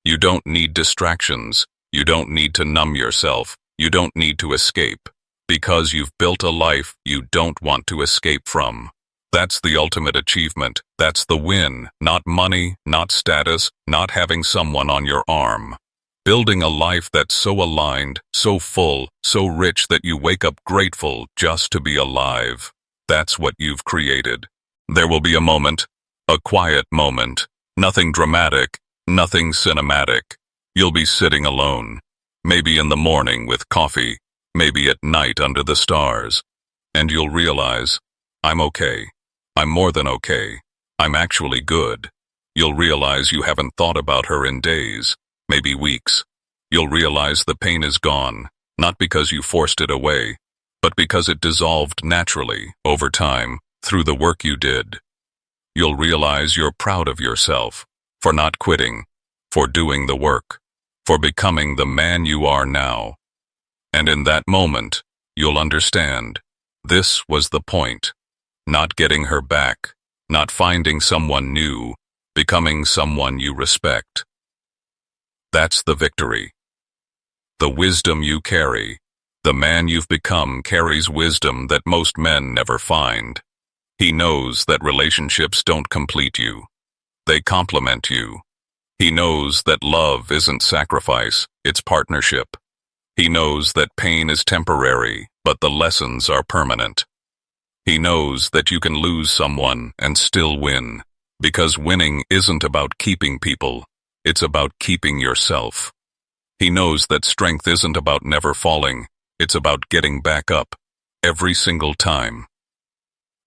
[SPEAKER 1] You don't need distractions. You don't need to numb yourself. You don't need to escape, because you've built a life you don't want to escape from. That's the ultimate achievement. That's the win. Not money, not status, not having someone on your arm. Building a life that's so aligned, so full, so rich that you wake up grateful just to be alive. That's what you've created. There will be a moment, a quiet moment, nothing dramatic, nothing cinematic. You'll be sitting alone, maybe in the morning with coffee, maybe at night under the stars, and you'll realize, I'm okay. I'm more than okay. I'm actually good. You'll realize you haven't thought about her in days, maybe weeks. You'll realize the pain is gone, not because you forced it away, but because it dissolved naturally, over time, through the work you did. You'll realize you're proud of yourself, for not quitting, for doing the work, for becoming the man you are now. And in that moment, you'll understand, this was the point. Not getting her back, not finding someone new, becoming someone you respect. That's the victory. The wisdom you carry, the man you've become carries wisdom that most men never find. He knows that relationships don't complete you. They complement you. He knows that love isn't sacrifice, it's partnership. He knows that pain is temporary, but the lessons are permanent. He knows that you can lose someone and still win, because winning isn't about keeping people, it's about keeping yourself. He knows that strength isn't about never falling, it's about getting back up, every single time.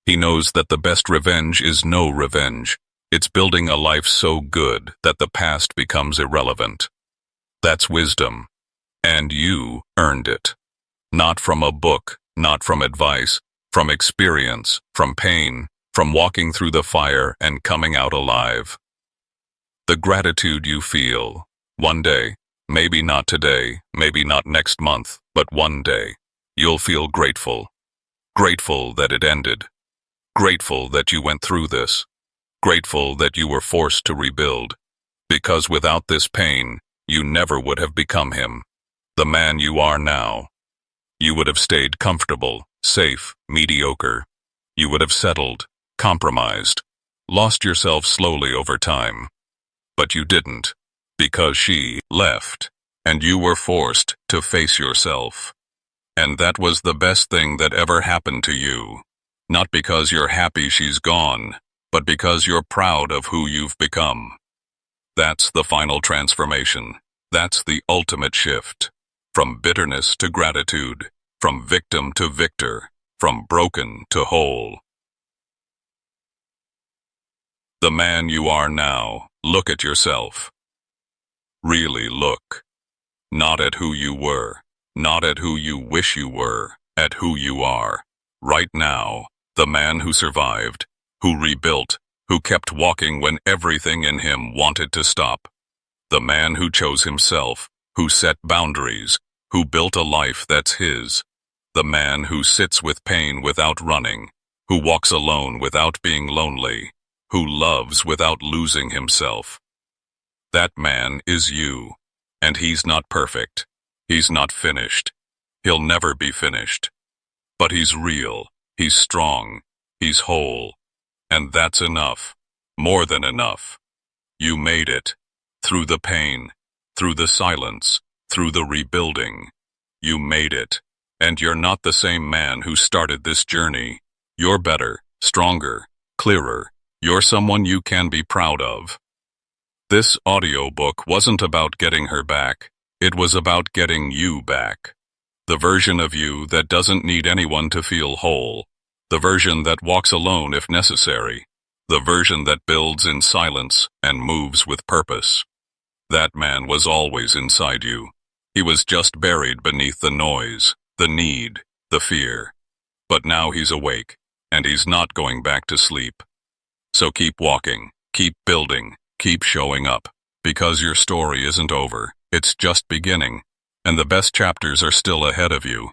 [SPEAKER 1] He knows that the best revenge is no revenge. It's building a life so good that the past becomes irrelevant. That's wisdom. And you earned it. Not from a book, not from advice, from experience, from pain, from walking through the fire and coming out alive. The gratitude you feel, one day, maybe not today, maybe not next month, but one day, you'll feel grateful. Grateful that it ended. Grateful that you went through this. Grateful that you were forced to rebuild. Because without this pain, you never would have become him, the man you are now. You would have stayed comfortable, safe, mediocre. You would have settled, compromised, lost yourself slowly over time. But you didn't, because she left, and you were forced to face yourself. And that was the best thing that ever happened to you. Not because you're happy she's gone, but because you're proud of who you've become. That's the final transformation. That's the ultimate shift. From bitterness to gratitude, from victim to victor, from broken to whole. The man you are now, look at yourself. Really look. Not at who you were, not at who you wish you were, at who you are. Right now, the man who survived, who rebuilt, who kept walking when everything in him wanted to stop. The man who chose himself, who set boundaries, who built a life that's his. The man who sits with pain without running, who walks alone without being lonely, who loves without losing himself. That man is you, and he's not perfect. He's not finished. He'll never be finished. But he's real, he's strong, he's whole. And that's enough, more than enough. You made it, through the pain, through the silence, through the rebuilding. You made it, and you're not the same man who started this journey. You're better, stronger, clearer. You're someone you can be proud of. This audiobook wasn't about getting her back. It was about getting you back. The version of you that doesn't need anyone to feel whole. The version that walks alone if necessary. The version that builds in silence and moves with purpose. That man was always inside you. He was just buried beneath the noise, the need, the fear. But now he's awake, and he's not going back to sleep. So keep walking, keep building, keep showing up, because your story isn't over, it's just beginning. and the best chapters are still ahead of you.